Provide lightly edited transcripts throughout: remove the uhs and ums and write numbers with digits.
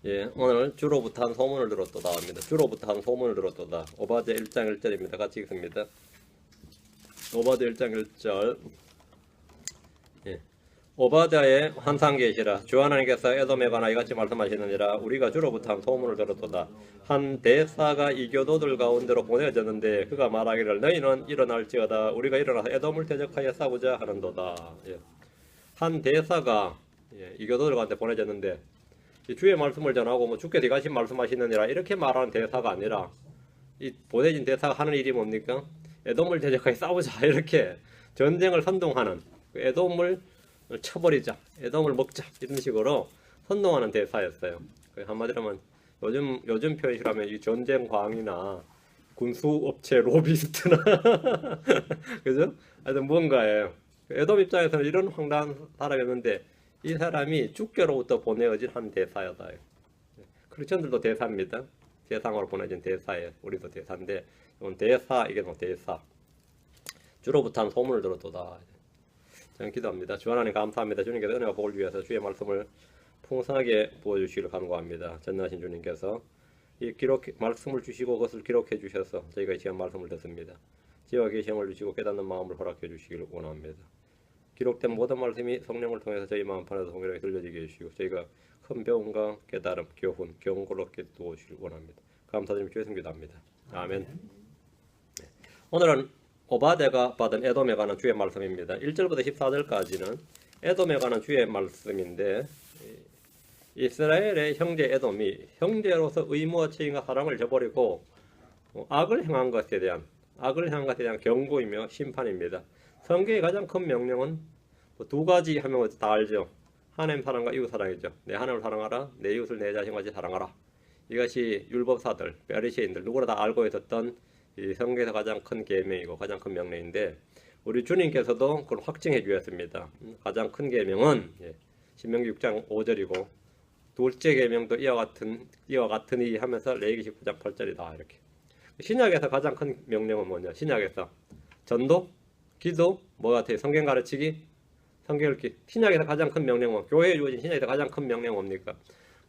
예, 오늘 주로부터 한 소문을 들었도다 합니다. 주로부터 한 소문을 들었도다. 오바댜 1장 1절입니다. 같이 읽습니다. 오바댜 1장 1절. 예. 오바댜의 환상 계시라. 주 하나님께서 에돔에 관하여 이같이 말씀하시느니라. 우리가 주로부터 한 소문을 들었도다. 한 대사가 이교도들 가운데로 보내졌는데 그가 말하기를 너희는 일어날지어다. 우리가 일어나서 에돔을 대적하여 싸우자 하는도다. 예. 한 대사가 이교도들 가운데 보내졌는데 주의 말씀을 전하고 뭐 주께 들어가신 말씀하시느니라 이렇게 말하는 대사가 아니라 이 보내진 대사가 하는 일이 뭡니까? 에돔을 대적하여 싸우자 이렇게 전쟁을 선동하는 에돔을 쳐버리자 에돔을 먹자 이런 식으로 선동하는 대사였어요. 한마디로 하면 요즘 표현이라면 이 전쟁광이나 군수업체 로비스트나 그죠? 하여튼 뭔가예요. 에돔 입장에서는 이런 황당한 사람이었는데 이 사람이 주께로부터 보내어진 한 대사였다. 크리스천들도 대사입니다. 세상으로 보내진 대사예요. 우리도 대사인데 이건 대사, 이게 뭐 대사. 주로부터 한 소문을 들었도다. 저는 기도합니다. 주 하나님 감사합니다. 주님께서 은혜와 복을 위해서 주의 말씀을 풍성하게 보여주시기를 간구합니다. 전능하신 주님께서 이 말씀을 주시고 그것을 기록해 주셔서 저희가 이 시간 말씀을 듣습니다. 지혜와 계시함을 주시고 깨닫는 마음을 허락해 주시기를 원합니다. 기록된 모든 말씀이 성령을 통해서 저희 마음판에서 동일하게 들려지게 해주시고 저희가 큰 배움과 깨달음, 교훈, 경고를 얻게 도와주시길 원합니다. 감사드리며 주의 기도합니다. 아멘. 오늘은 오바댜가 받은 에돔에 관한 주의 말씀입니다. 1절부터 14절까지는 에돔에 관한 주의 말씀인데 이스라엘의 형제 에돔이 형제로서 의무와 책임과 사랑을 저버리고 악을 행한 것에 대한 경고이며 심판입니다. 성경의 가장 큰 명령은 두 가지 하면 다 알죠. 하나님 사랑과 이웃 사랑이죠. 내 하나님을 사랑하라, 내 이웃을 내 자신같이 사랑하라. 이것이 율법사들, 바리새인들 누구나 다 알고 있었던 이 성경에서 가장 큰 계명이고 가장 큰 명령인데 우리 주님께서도 그걸 확증해 주셨습니다. 가장 큰 계명은 신명기 6장 5절이고 둘째 계명도 이와 같으니 하면서 레위기 19장 8절이다 이렇게. 신약에서 가장 큰 명령은 뭐냐? 신약에서 전도, 기도, 뭐 같아요? 성경 가르치기, 성경 읽기. 신약에서 가장 큰 명령은 교회에 주어진 신약에서 가장 큰 명령은 뭡니까?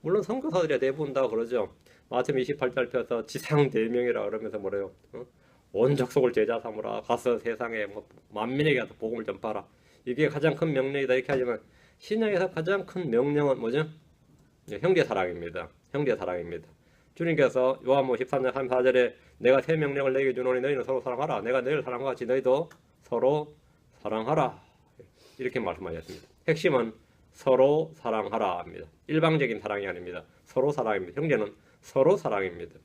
물론 선교사들이 대부분 다 그러죠. 마태복음 28절 펴서 지상 대명이라 그러면서 뭐래요? 온 족속을 제자 삼으라. 가서 세상에 만민에게 가서 복음을 전파하라. 이게 가장 큰 명령이다 이렇게 하지만 신약에서 가장 큰 명령은 뭐죠? 형제 사랑입니다. 형제 사랑입니다. 주님께서 요한복음 13장 34절에 내가 새 명령을 내게 주노니 너희는 서로 사랑하라. 내가 너희를 사랑한 것 같이 너희도 서로 사랑하라. 이렇게 말씀하셨습니다. 핵심은 서로 사랑하라 합니다. 일방적인 사랑이 아닙니다. 서로 사랑입니다. 형제는 서로 사랑입니다.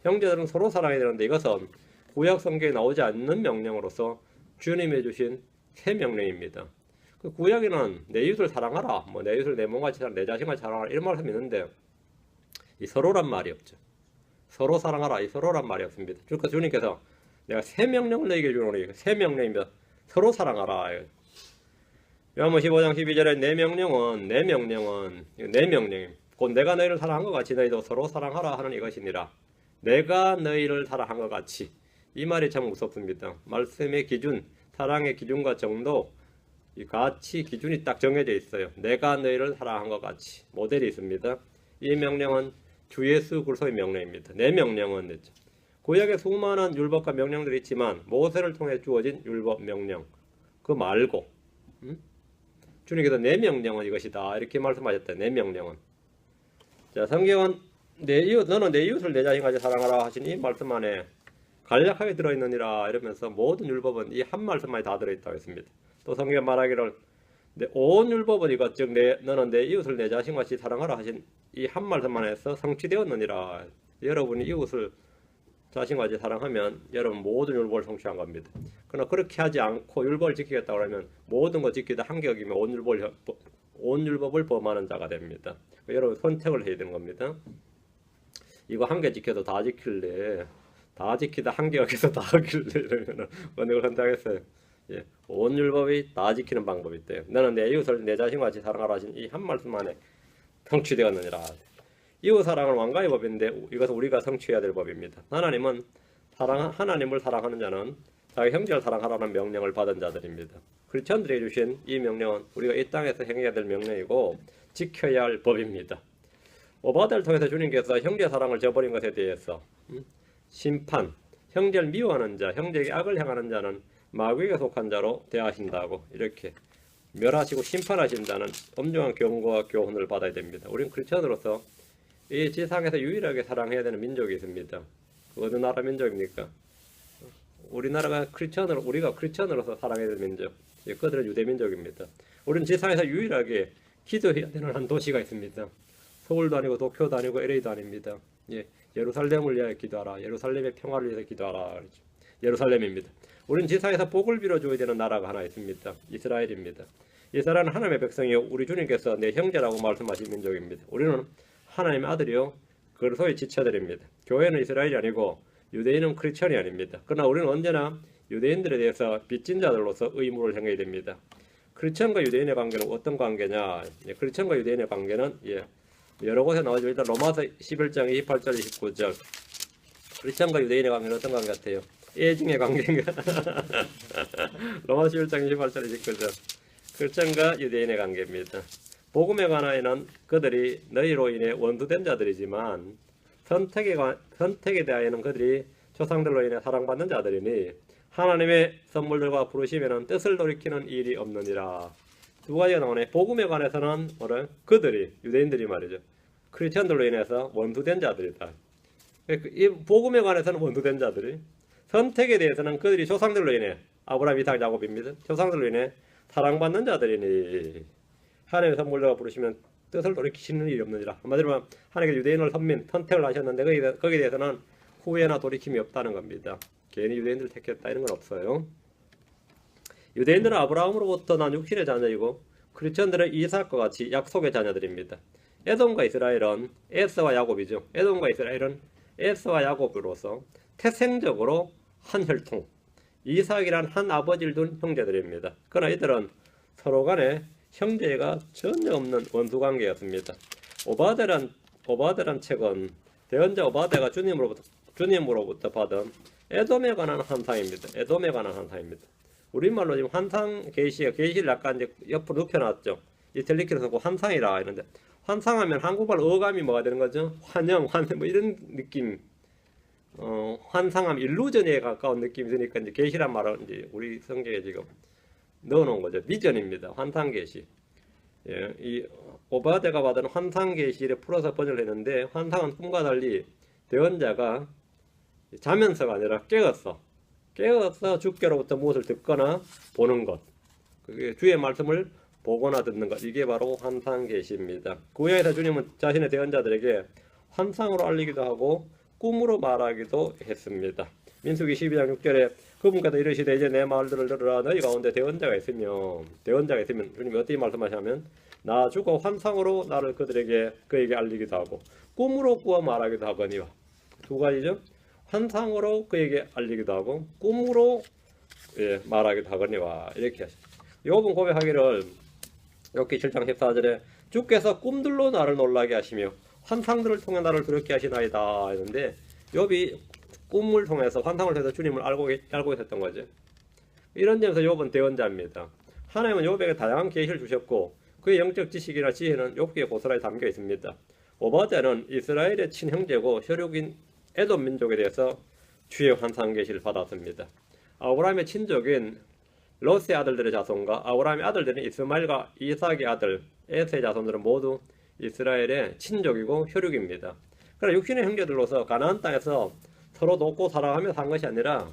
형제들은 서로 사랑해야 되는데 이것은 구약 성경에 나오지 않는 명령으로서 주님이 주신 새 명령입니다. 그 구약에는 내 이웃을 사랑하라, 뭐 내 이웃을 내 몸같이 사랑, 내 자신같이 사랑하라 이런 말씀이 있는데 이 서로란 말이 없죠. 서로 사랑하라 이 서로란 말이 없습니다. 그러니까 주님께서 내가 새 명령을 너희에게 주노니 새 명령입니다. 서로 사랑하라. 요한복음 15장 12절에 내 명령입니다. 곧 내가 너희를 사랑한 것 같이 너희도 서로 사랑하라 하는 이것이니라. 내가 너희를 사랑한 것 같이. 이 말이 참 무섭습니다. 말씀의 기준, 사랑의 기준과 정도, 이 가치 기준이 딱 정해져 있어요. 내가 너희를 사랑한 것 같이. 모델이 있습니다. 이 명령은 주 예수 그리스도의 명령입니다. 내 명령은 구약에 수많은 율법과 명령들이 있지만 모세를 통해 주어진 율법 명령 그 말고 주님께서 내 명령은 이것이다 이렇게 말씀하셨다. 내 명령은 자 성경은 너는 내 이웃을 내 자신같이 사랑하라 하신 이 말씀 안에 간략하게 들어있느니라 이러면서 모든 율법은 이 한 말씀만이 다 들어있다고 했습니다. 또 성경 말하기를 온 율법은 이것 즉 너는 내 이웃을 내 자신같이 사랑하라 하신 이 한 말씀 안에서 성취되었느니라. 여러분이 이웃을 자신같이 사랑하면 여러분 모든 율법을 성취한 겁니다. 그러나 그렇게 하지 않고 율법을 지키겠다고 하면 모든 거 지키다 한개 어기면 온 율법을 범하는 자가 됩니다. 여러분 선택을 해야 되는 겁니다. 이거 한 개 지켜도 다 지킬래? 다 지키다 한 개 어겨서 다 어길래? 이러면 어느 걸 선택하겠어요? 온 율법이 다 지키는 방법이 있대요. 너는 내 이웃을 내 자신과 같이 사랑하라 하신 이 한 말씀 안에 성취되었느니라. 이웃 사랑은 왕가의 법인데 이것은 우리가 성취해야 될 법입니다. 하나님을 사랑하는 자는 자기 형제를 사랑하라는 명령을 받은 자들입니다. 크리스천들에게 주신 이 명령은 우리가 이 땅에서 행해야 될 명령이고 지켜야 할 법입니다. 오바댜를 통해서 주님께서 형제 사랑을 저버린 것에 대해서 심판, 형제를 미워하는 자, 형제에게 악을 행하는 자는 마귀에게 속한 자로 대하신다고 이렇게 멸하시고 심판하신다는 엄중한 경고와 교훈을 받아야 됩니다. 우리는 크리스천으로서 이 지상에서 유일하게 사랑해야 되는 민족이 있습니다. 어느 나라 민족입니까? 우리나라가 우리가 크리스천으로서 사랑해야 되는 민족. 그들은 유대 민족입니다. 우리는 지상에서 유일하게 기도해야 되는 한 도시가 있습니다. 서울도 아니고 도쿄도 아니고 LA도 아닙니다. 예루살렘을 위하여 기도하라. 예루살렘의 평화를 위해서 기도하라. 예루살렘입니다. 우리는 지상에서 복을 빌어줘야 되는 나라가 하나 있습니다. 이스라엘입니다. 이스라엘은 하나님의 백성이요 우리 주님께서 내 형제라고 말씀하신 민족입니다. 우리는 하나님의 아들이요 그리스도의 지체들입니다. 교회는 이스라엘이 아니고 유대인은 크리스천이 아닙니다. 그러나 우리는 언제나 유대인들에 대해서 빚진 자들로서 의무를 행해야 됩니다. 크리스천과 유대인의 관계는 어떤 관계냐? 크리스천과 유대인의 관계는 여러 곳에 나오죠. 일단 로마서 11장 28절 29절 크리스천과 유대인의 관계는 어떤 관계 같아요? 애증의 관계인가? 로마서 11장 28절 29절 크리스천과 유대인의 관계입니다. 복음에 관하여는 그들이 너희로 인해 원수된 자들이지만 선택에 대하여는 그들이 조상들로 인해 사랑받는 자들이니 하나님의 선물들과 부르심에는 뜻을 돌이키는 일이 없느니라. 두 가지가 나오네. 복음에 관해서는 그들이 유대인들이 말이죠. 크리스천들로 인해서 원수된 자들이다. 이 복음에 관해서는 원수된 자들이 선택에 대해서는 그들이 조상들로 인해 아브라함, 이삭, 야곱입니다. 조상들로 인해 사랑받는 자들이니 하나님의 선물들과 부르시면 뜻을 돌이키시는 일이 없느니라. 한마디로 말하면 하나님께서 유대인을 선택을 하셨는데 거기에 대해서는 후회나 돌이킴이 없다는 겁니다. 괜히 유대인들을 택했다 이런 건 없어요. 유대인들은 아브라함으로부터 난 육신의 자녀이고 크리스천들은 이삭과 같이 약속의 자녀들입니다. 에돔과 이스라엘은 에서와 야곱이죠. 에돔과 이스라엘은 에서와 야곱으로서 태생적으로 한 혈통, 이삭이란 한 아버지를 둔 형제들입니다. 그러나 이들은 서로 간에 형제가 전혀 없는 원수관계였습니다. 오바댜란 책은 대언자 오바댜가 주님으로부터 받은 에돔에 관한 환상입니다. 에돔에 관한 환상입니다. 우리말로 지금 환상 계시를 약간 이제 옆으로 눕혀놨죠. 이탈리키로 쓰고 환상이라 했는데 환상하면 한국말 어감이 뭐가 되는 거죠? 환영, 뭐 이런 느낌. 환상하면 일루전에 가까운 느낌이 드니까 이제 계시란 말은 이제 우리 성경에 지금 넣어놓은 거죠. 비전입니다. 환상 계시. 이 오바댜가 받은 환상 계시를 풀어서 번역을 했는데 환상은 꿈과 달리 대언자가 자면서가 아니라 깨어서 주께로부터 무엇을 듣거나 보는 것, 그게 주의 말씀을 보거나 듣는 것, 이게 바로 환상 계시입니다. 구약에서 주님은 자신의 대언자들에게 환상으로 알리기도 하고 꿈으로 말하기도 했습니다. 민수기 12장 6절에 그분께서 이르시되 이제 내 말들을 들으라. 너희 가운데 대언자가 있으면 주님이 어떻게 말씀하시냐면 나 주고 환상으로 나를 그에게 알리기도 하고 꿈으로 꾸어 말하기도 하거니와. 두 가지죠. 환상으로 그에게 알리기도 하고 꿈으로 말하기도 하거니와 이렇게 하시죠. 욥은 고백하기를 욥기 7장 14절에 주께서 꿈들로 나를 놀라게 하시며 환상들을 통해 나를 두렵게 하시나이다 했는데 욥이 꿈을 통해서 환상을 통해서 주님을 알고 있었던 거죠. 이런 점에서 욥은 대언자입니다. 하나님은 욥에게 다양한 계시를 주셨고 그의 영적 지식이나 지혜는 욥기에 고스란히 담겨 있습니다. 오바댜는 이스라엘의 친형제고 혈육인 에돔 민족에 대해서 주의 환상 계시를 받았습니다. 아브라함의 친족인 롯의 아들들의 자손과 아브라함의 아들들인 이스마엘과 이삭의 아들 에서의 자손들은 모두 이스라엘의 친족이고 혈육입니다. 그러나 육신의 형제들로서 가나안 땅에서 서로 돕고 사랑하며 산 것이 아니라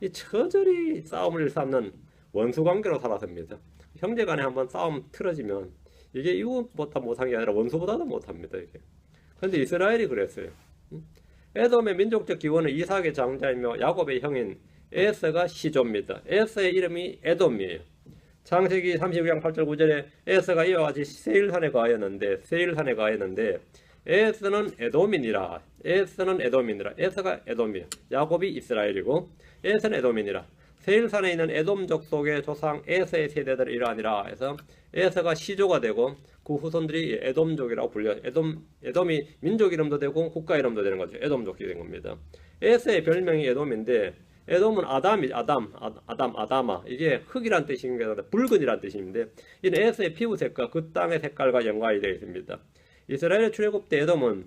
이 처절히 싸움을 일삼는 원수관계로 살았습니다. 형제간에 한번 싸움 틀어지면 이게 이웃보다 못한 게 아니라 원수보다도 못합니다. 이게. 그런데 이스라엘이 그랬어요. 에돔의 민족적 기원은 이삭의 장자이며 야곱의 형인 에서가 시조입니다. 에서의 이름이 에돔이에요. 창세기 36장 8절 9절에 에서가 이와 같이 세일산에 거하였는데 에서는 에돔이니라. 에서가 에돔이에요. 야곱이 이스라엘이고 에서는 에돔이니라. 세일산에 있는 에돔족 속의 조상 에서의 세대들을 이러하니라 해서 에서가 시조가 되고 그 후손들이 에돔족이라고 불려요. 에돔이 민족 이름도 되고 국가 이름도 되는 거죠. 에돔족이 된 겁니다. 에서의 별명이 에돔인데 에돔은 아담아 이게 흙이란 뜻인 게 아니라 붉은이란 뜻인데 이는 에서의 피부색과 그 땅의 색깔과 연관이 되어 있습니다. 이스라엘의 출애굽 때 에돔은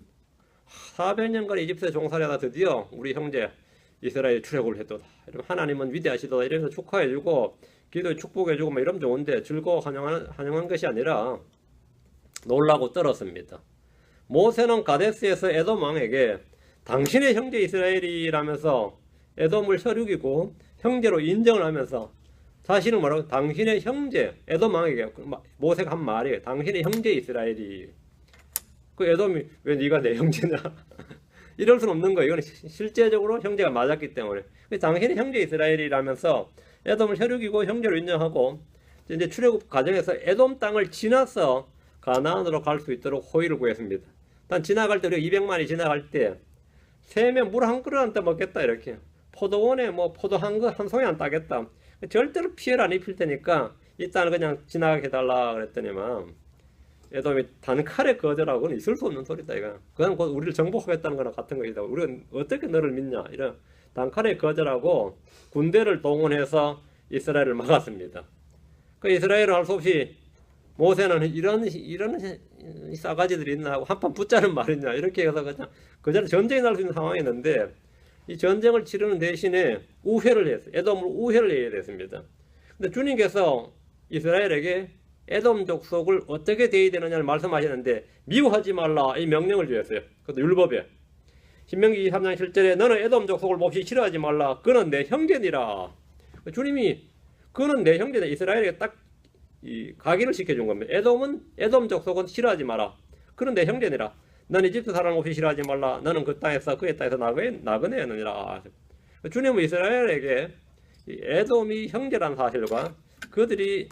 400년간 이집트에 종살이하다 드디어 우리 형제 이스라엘이 출애굽을 했도다. 이러면 하나님은 위대하시도다. 이러면서 축하해주고 기도에 축복해주고 뭐 이러면 좋은데 즐거워 환영한 것이 아니라 놀라고 떨었습니다. 모세는 가데스에서 에돔 왕에게 당신의 형제 이스라엘이라면서 에돔을 혈육이고 형제로 인정을 하면서 자신은 뭐라고 당신의 형제 에돔 왕에게 모세가 한 말이에요. 당신의 형제 이스라엘이 그 에돔이 왜 네가 내 형제냐 이럴 수는 없는 거예요. 이건 실제적으로 형제가 맞았기 때문에 당신의 형제 이스라엘이라면서 에돔을 혈육이고 형제로 인정하고 이제 출애굽 과정에서 에돔 땅을 지나서 가나안으로 갈 수 있도록 호의를 구했습니다. 단 지나갈 때 우리가 200만이 지나갈 때 샘에 물 한 그릇 안 떠먹겠다 이렇게 포도원에 뭐 포도 한 송이 안 따겠다 절대로 피해를 안 입힐 테니까 이 땅을 그냥 지나가게 해달라 그랬더니만 에돔이 단칼에 거절하고 그건 있을 수 없는 소리다 이거 그건 곧 우리를 정복하겠다는 거랑 같은 것이다 우리는 어떻게 너를 믿냐 이런 단칼에 거절하고 군대를 동원해서 이스라엘을 막았습니다. 그 이스라엘은 할 수 없이 모세는 이런 싸가지들이 있나 하고 한판 붙자는 말이냐 이렇게 해서 그냥 그전에 전쟁이 날 수 있는 상황이었는데 이 전쟁을 치르는 대신에 우회를 했어요. 에돔을 우회를 해야 됐습니다. 근데 주님께서 이스라엘에게 에돔 족속을 어떻게 대해야 되느냐를 말씀하셨는데 미워하지 말라 이 명령을 주셨어요. 그것도 율법에 신명기 23장 7절에 너는 에돔 족속을 몹시 싫어하지 말라 그는 내 형제니라. 주님이 그는 내 형제다 이스라엘에게 딱 이 각인을 시켜준 겁니다. 에돔 족속은 싫어하지 마라. 그는 내 형제니라. 너는 이집트 사람 없이 싫어하지 말라. 너는 그 땅에서 그의 땅에서 나그네였느니라. 주님은 이스라엘에게 에돔이 형제란 사실과 그들이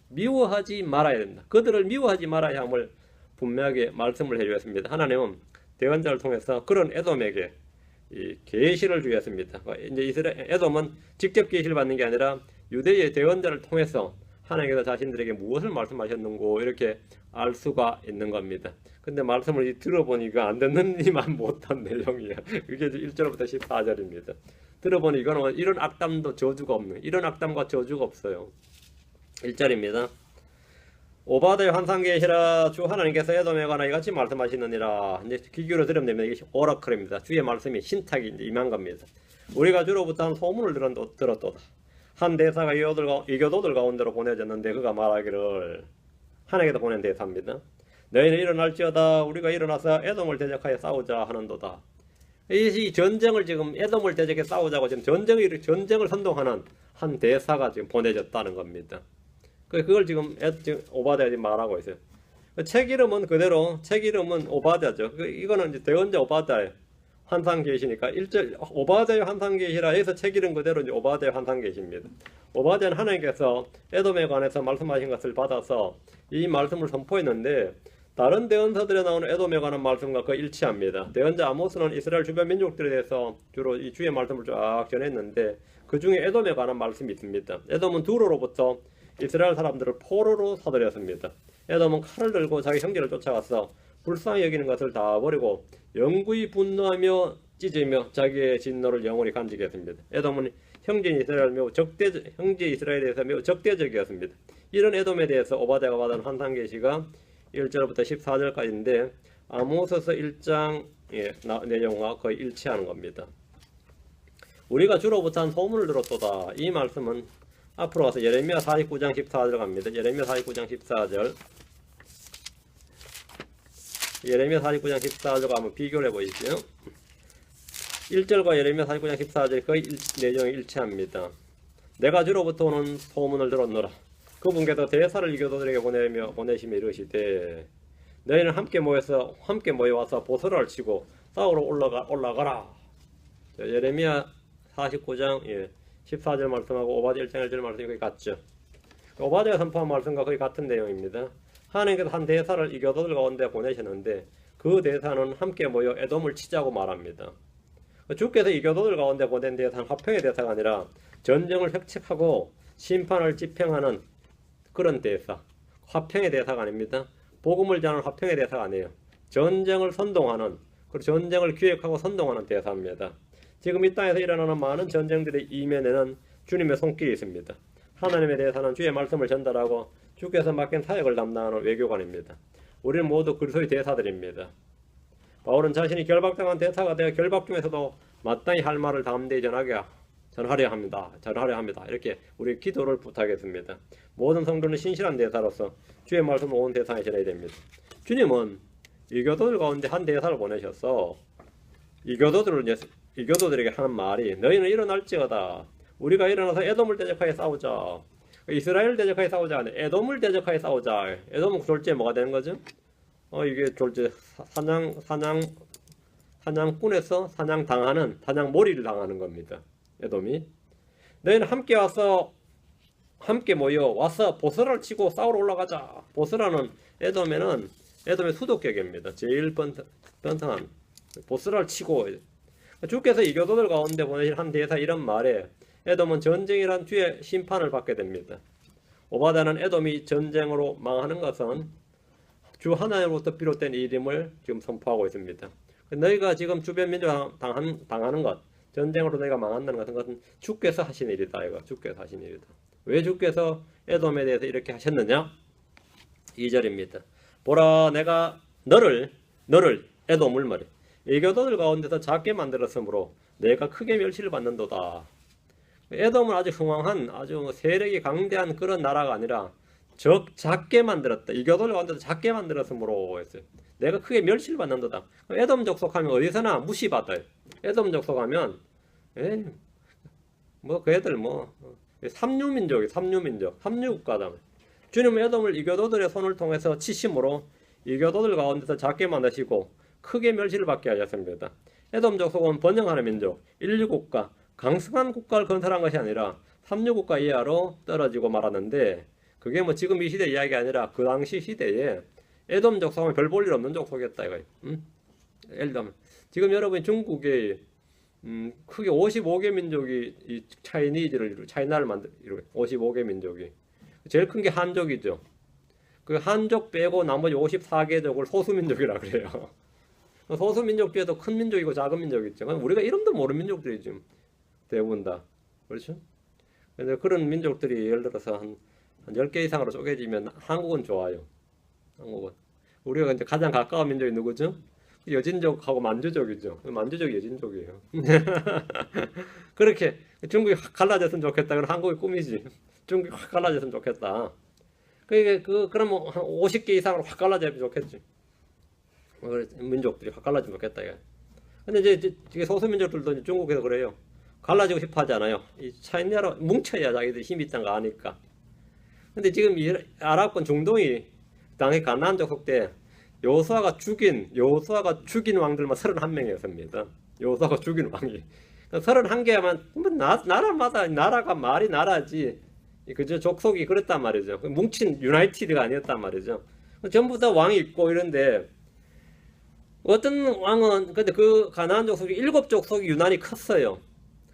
미워하지 말아야 된다. 그들을 미워하지 말아야 함을 분명하게 말씀을 해주었습니다. 하나님은 대언자를 통해서 그런 에돔에게 이 계시를 주었습니다. 이제 에돔은 직접 계시를 받는 게 아니라 유대의 대언자를 통해서 하나님께서 자신들에게 무엇을 말씀하셨는고 이렇게 알 수가 있는 겁니다. 근데 말씀을 들어보니까 안 듣는 이만 못한 내용이야. 그게 1절부터 14절입니다. 들어보니 이거는 이런 악담도 저주가 없는 이런 악담과 저주가 없어요. 1절입니다. 오바댜의 환상 계시라 주 하나님께서 에돔에 관하여 이같이 말씀하시느니라. 이제 귀 기울여 들으면 됩니다. 이게 오라클입니다. 주의 말씀이 신탁이 이제 임한 겁니다. 우리가 주로부터 한 소문을 들었도다. 한 대사가 이교도들 가운데로 보내졌는데 그가 말하기를 하나님께서 보낸 대사입니다. 너희는 일어날지어다 우리가 일어나서 에돔을 대적하여 싸우자 하는도다. 이 전쟁을 지금 에돔을 대적해 싸우자고 지금 전쟁을 선동하는 한 대사가 지금 보내졌다는 겁니다. 그걸 지금 오바댜가 말하고 있어요. 책 이름은 그대로 책 이름은 오바댜죠. 이거는 이제 대언자 오바댜의 환상 계시니까 1절 오바댜의 환상 계시라 해서 책 이름 그대로 이제 오바댜의 환상 계시입니다. 오바댜는 하나님께서 에돔에 관해서 말씀하신 것을 받아서 이 말씀을 선포했는데 다른 대언서들에 나오는 에돔에 관한 말씀과 거의 일치합니다. 대언자 아모스는 이스라엘 주변 민족들에 대해서 주로 이 주의 말씀을 쫙 전했는데 그 중에 에돔에 관한 말씀이 있습니다. 에돔은 두로로부터 이스라엘 사람들을 포로로 사들였습니다. 에돔은 칼을 들고 자기 형제를 쫓아가서 불쌍히 여기는 것을 다 버리고 영구히 분노하며 찢으며 자기의 진노를 영원히 간직했습니다. 에돔은 형제 이스라엘에 대해서 매우 적대적이었습니다. 이런 에돔에 대해서 오바댜가 받은 환상 계시가 1절부터 14절까지인데 아모스서 1장의 내용과 거의 일치하는 겁니다. 우리가 주로부터 한 소문을 들었도다. 이 말씀은 앞으로 가서 예레미야 49장 14절 갑니다. 예레미야 49장 14절 예레미야 49장 14절과 한번 비교를 해보시죠. 1절과 예레미야 49장 14절 거의 내용이 일치합니다. 내가 주로부터 오는 소문을 들었노라. 그분께서 대사를 이교도들에게 보내시며 이르시되 너희는 함께 모여와서 보서를 치고 싸우러 올라가라. 예레미야 49장 14절 말씀하고 오바댜 1장 1절 말씀이 거의 같죠. 오바댜가 선포한 말씀과 거의 같은 내용입니다. 하나님께서 한 대사를 이교도들 가운데 보내셨는데 그 대사는 함께 모여 에돔을 치자고 말합니다. 주께서 이교도들 가운데 보낸 대사는 화평의 대사가 아니라 전쟁을 획책하고 심판을 집행하는 그런 대사, 화평의 대사가 아닙니다. 복음을 전하는 화평의 대사가 아니에요. 전쟁을 선동하는, 그리고 전쟁을 기획하고 선동하는 대사입니다. 지금 이 땅에서 일어나는 많은 전쟁들의 이면에는 주님의 손길이 있습니다. 하나님의 대사는 주의 말씀을 전달하고 주께서 맡긴 사역을 담당하는 외교관입니다. 우리는 모두 그리스도의 대사들입니다. 바울은 자신이 결박당한 대사가 되어 결박 중에서도 마땅히 할 말을 담대히 전하려 합니다. 이렇게 우리 기도를 부탁했습니다. 모든 성도는 신실한 대사로서 주의 말씀을 온 세상에 전해야 됩니다. 주님은 이교도들 가운데 한 대사를 보내셔서 이교도들에게 하는 말이 너희는 일어날지어다. 우리가 일어나서 에돔을 대적하여 싸우자. 이스라엘 대적하여 싸우자. 에돔을 대적하여 싸우자. 에돔은 졸지에 뭐가 되는 거죠? 이게 졸지 사냥꾼에서 사냥몰이를 당하는 겁니다. 에돔이. 너희는 함께 와서 보스라를 치고 싸우러 올라가자. 보스라는 에돔의 수도격입니다. 제일 번성한 보스라를 치고. 주께서 이교도들 가운데 보내신 한 대사 이런 말에 에돔은 전쟁이란 뒤에 심판을 받게 됩니다. 오바다는 에돔이 전쟁으로 망하는 것은 주 하나님으로부터 비롯된 일임을 지금 선포하고 있습니다. 너희가 지금 주변 민족 당하는 것, 전쟁으로 너희가 망한다는 것은 주께서 하신 일이다. 이거 주께서 하신 일이다. 왜 주께서 에돔에 대해서 이렇게 하셨느냐? 2절입니다. 보라, 내가 너를 에돔을 말해 이교도들 가운데서 작게 만들었으므로 내가 크게 멸시를 받는도다. 에돔은 아주 흥왕한 아주 세력이 강대한 그런 나라가 아니라 작게 만들었다. 이교도들 가운데서 작게 만들었으므로 했어요. 내가 크게 멸시를 받는도다. 에돔 족속하면 어디서나 무시받아요. 에돔 족속하면 그 애들 삼류국가다. 주님은 에돔을 이교도들의 손을 통해서 치심으로 이교도들 가운데서 작게 만드시고 크게 멸시를 받게 하셨습니다. 에돔 족속은 번영하는 민족, 인류국가, 강성한 국가를 건설한 것이 아니라 삼류국가 이하로 떨어지고 말았는데, 그게 지금 이 시대 이야기 아니라 그 당시 시대에 에돔 족속은 별 볼 일 없는 족속이었다 이거예요. 예를 들면 지금 여러분 중국에 크게 55개 민족이 이 차이나를 이루고 55개 민족이 제일 큰 게 한족이죠. 그 한족 빼고 나머지 54개족을 소수민족이라 그래요. 소수민족 중에도 큰 민족이고 작은 민족이 있죠. 우리가 이름도 모르는 민족들이 지금 대부분 다 그렇죠. 근데 그런 민족들이 예를 들어서 한 10개 이상으로 쪼개지면 한국은 좋아요. 한국은 우리가 이제 가장 가까운 민족이 누구죠? 여진족하고 만주족이죠. 만주족이 여진족이에요. 그렇게 중국이 확 갈라졌으면 좋겠다. 그럼 한국의 꿈이지. 중국이 확 갈라졌으면 좋겠다. 그러면 한 50개 이상으로 확 갈라지면 좋겠지. 민족들이 확 갈라지면 좋겠다. 근데 이제 소수민족들도 이제 중국에서 그래요. 갈라지고 싶어 하지 않아요. 이 차이나로 뭉쳐야 자기들 힘이 있다는 거 아니까. 근데 지금 이 아랍권 중동이 당시 가나안 족속 때 여호수아가 죽인 왕들만 31명이었습니다. 여호수아가 죽인 왕이 31개만 나라마다 나라가 말이 나라지. 그저 족속이 그랬단 말이죠. 뭉친 유나이티드가 아니었단 말이죠. 전부 다 왕이 있고 이런데 어떤 왕은 근데 그 가나안 족속이 7족속이 유난히 컸어요.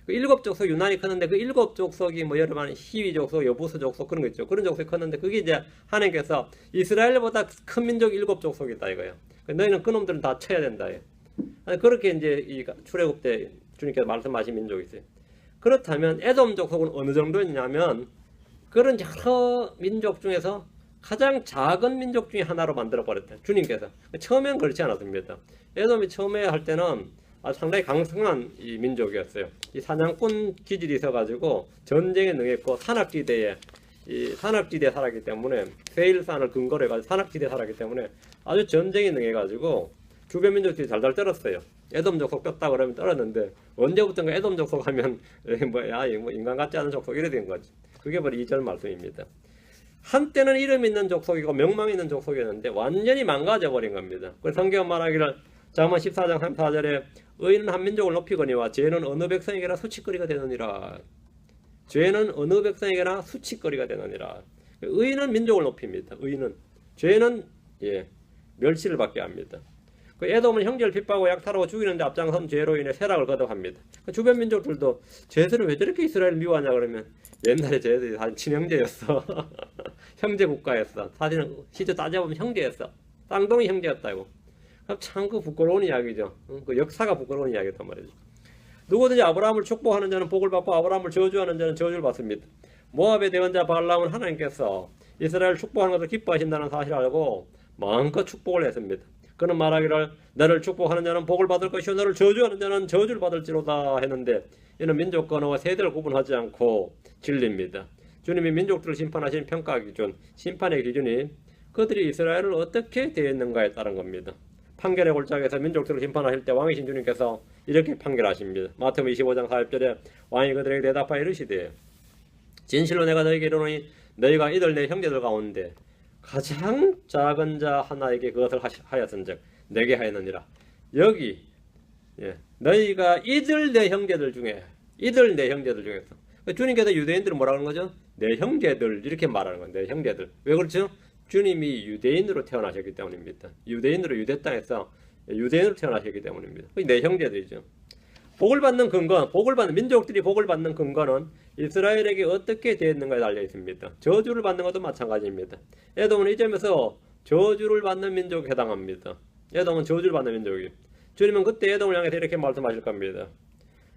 그 7족속 유난히 컸는데 그 7족속이 여러분 히위 족속, 여부스 족속 그런 거 있죠. 그런 족속이 컸는데 그게 이제 하나님께서 이스라엘보다 큰 민족이 7족속이다 이거예요. 너희는 그놈들은 다 쳐야 된다. 그렇게 이제 이 출애굽 때 주님께서 말씀하신 민족이 있어요. 그렇다면 에돔 족속은 어느 정도였냐면 그런 여러 민족 중에서 가장 작은 민족 중에 하나로 만들어 버렸다. 주님께서 처음엔 그렇지 않았습니다. 에돔이 처음에 할 때는 상당히 강성한 이 민족이었어요. 이 사냥꾼 기질이 있어가지고 전쟁에 능했고 산악지대에 살았기 때문에 세일산을 근거로 해가지고 산악지대에 살았기 때문에 아주 전쟁에 능해가지고 주변 민족들이 달달 떨었어요. 에돔 족속 떴다 그러면 떨었는데 언제부턴가 에돔 족속 하면 인간 같지 않은 족속 이래 된 거지. 그게 바로 2절 말씀입니다. 한때는 이름 있는 족속이고 명망 있는 족속이었는데 완전히 망가져 버린 겁니다. 그 성경 말하기를 잠언 14장 34절에 의인은 한 민족을 높이거니와 죄는 어느 백성에게나 수치거리가 되느니라. 죄는 어느 백성에게나 수치거리가 되느니라. 의인은 민족을 높입니다. 의인은 죄는 멸시를 받게 합니다. 그 에돔은 형제를 핍박하고 약탈하고 죽이는데 앞장선 죄로 인해 쇠락을 거듭합니다. 주변 민족들도 쟤들은 왜 저렇게 이스라엘을 미워하냐 그러면 옛날에 쟤들이 다 친형제였어. 형제 국가였어. 사실은 실제 따져보면 형제였어. 쌍둥이 형제였다고. 참 그 부끄러운 이야기죠. 그 역사가 부끄러운 이야기단 말이죠. 누구든지 아브라함을 축복하는 자는 복을 받고 아브라함을 저주하는 자는 저주를 받습니다. 모압의 대원자 발람은 하나님께서 이스라엘을 축복하는 것을 기뻐하신다는 사실을 알고 마음껏 축복을 했습니다. 그는 말하기를 너를 축복하는 자는 복을 받을 것이요 너를 저주하는 자는 저주를 받을지로다 했는데 이는 민족 언어와 세대를 구분하지 않고 진리입니다. 주님이 민족들을 심판하신 평가 기준, 심판의 기준이 그들이 이스라엘을 어떻게 대했는가에 따른 겁니다. 판결의 골짜기에서 민족들을 심판하실 때 왕이신 주님께서 이렇게 판결하십니다. 마태복음 25장 40절에 왕이 그들에게 대답하여 이르시되 진실로 내가 너희에게 이르노니 너희가 이들 내 형제들 가운데 가장 작은 자 하나에게 그것을 하였은즉 내게 하였느니라. 여기 너희가 이들 내 형제들 중에서 주님께서 유대인들은 뭐라 하는 거죠? 내 형제들 이렇게 말하는 거예요. 내 형제들. 왜 그렇죠? 주님이 유대인으로 태어나셨기 때문입니다. 유대인으로 유대 땅에서 유대인으로 태어나셨기 때문입니다. 내 형제들이죠. 복을 받는 근거, 민족들이 복을 받는 근거는 이스라엘에게 어떻게 되었는가에 달려 있습니다. 저주를 받는 것도 마찬가지입니다. 에돔은 이 점에서 저주를 받는 민족에 해당합니다. 에돔은 저주를 받는 민족이에요. 주님은 그때 에돔을 향해서 이렇게 말씀하실 겁니다.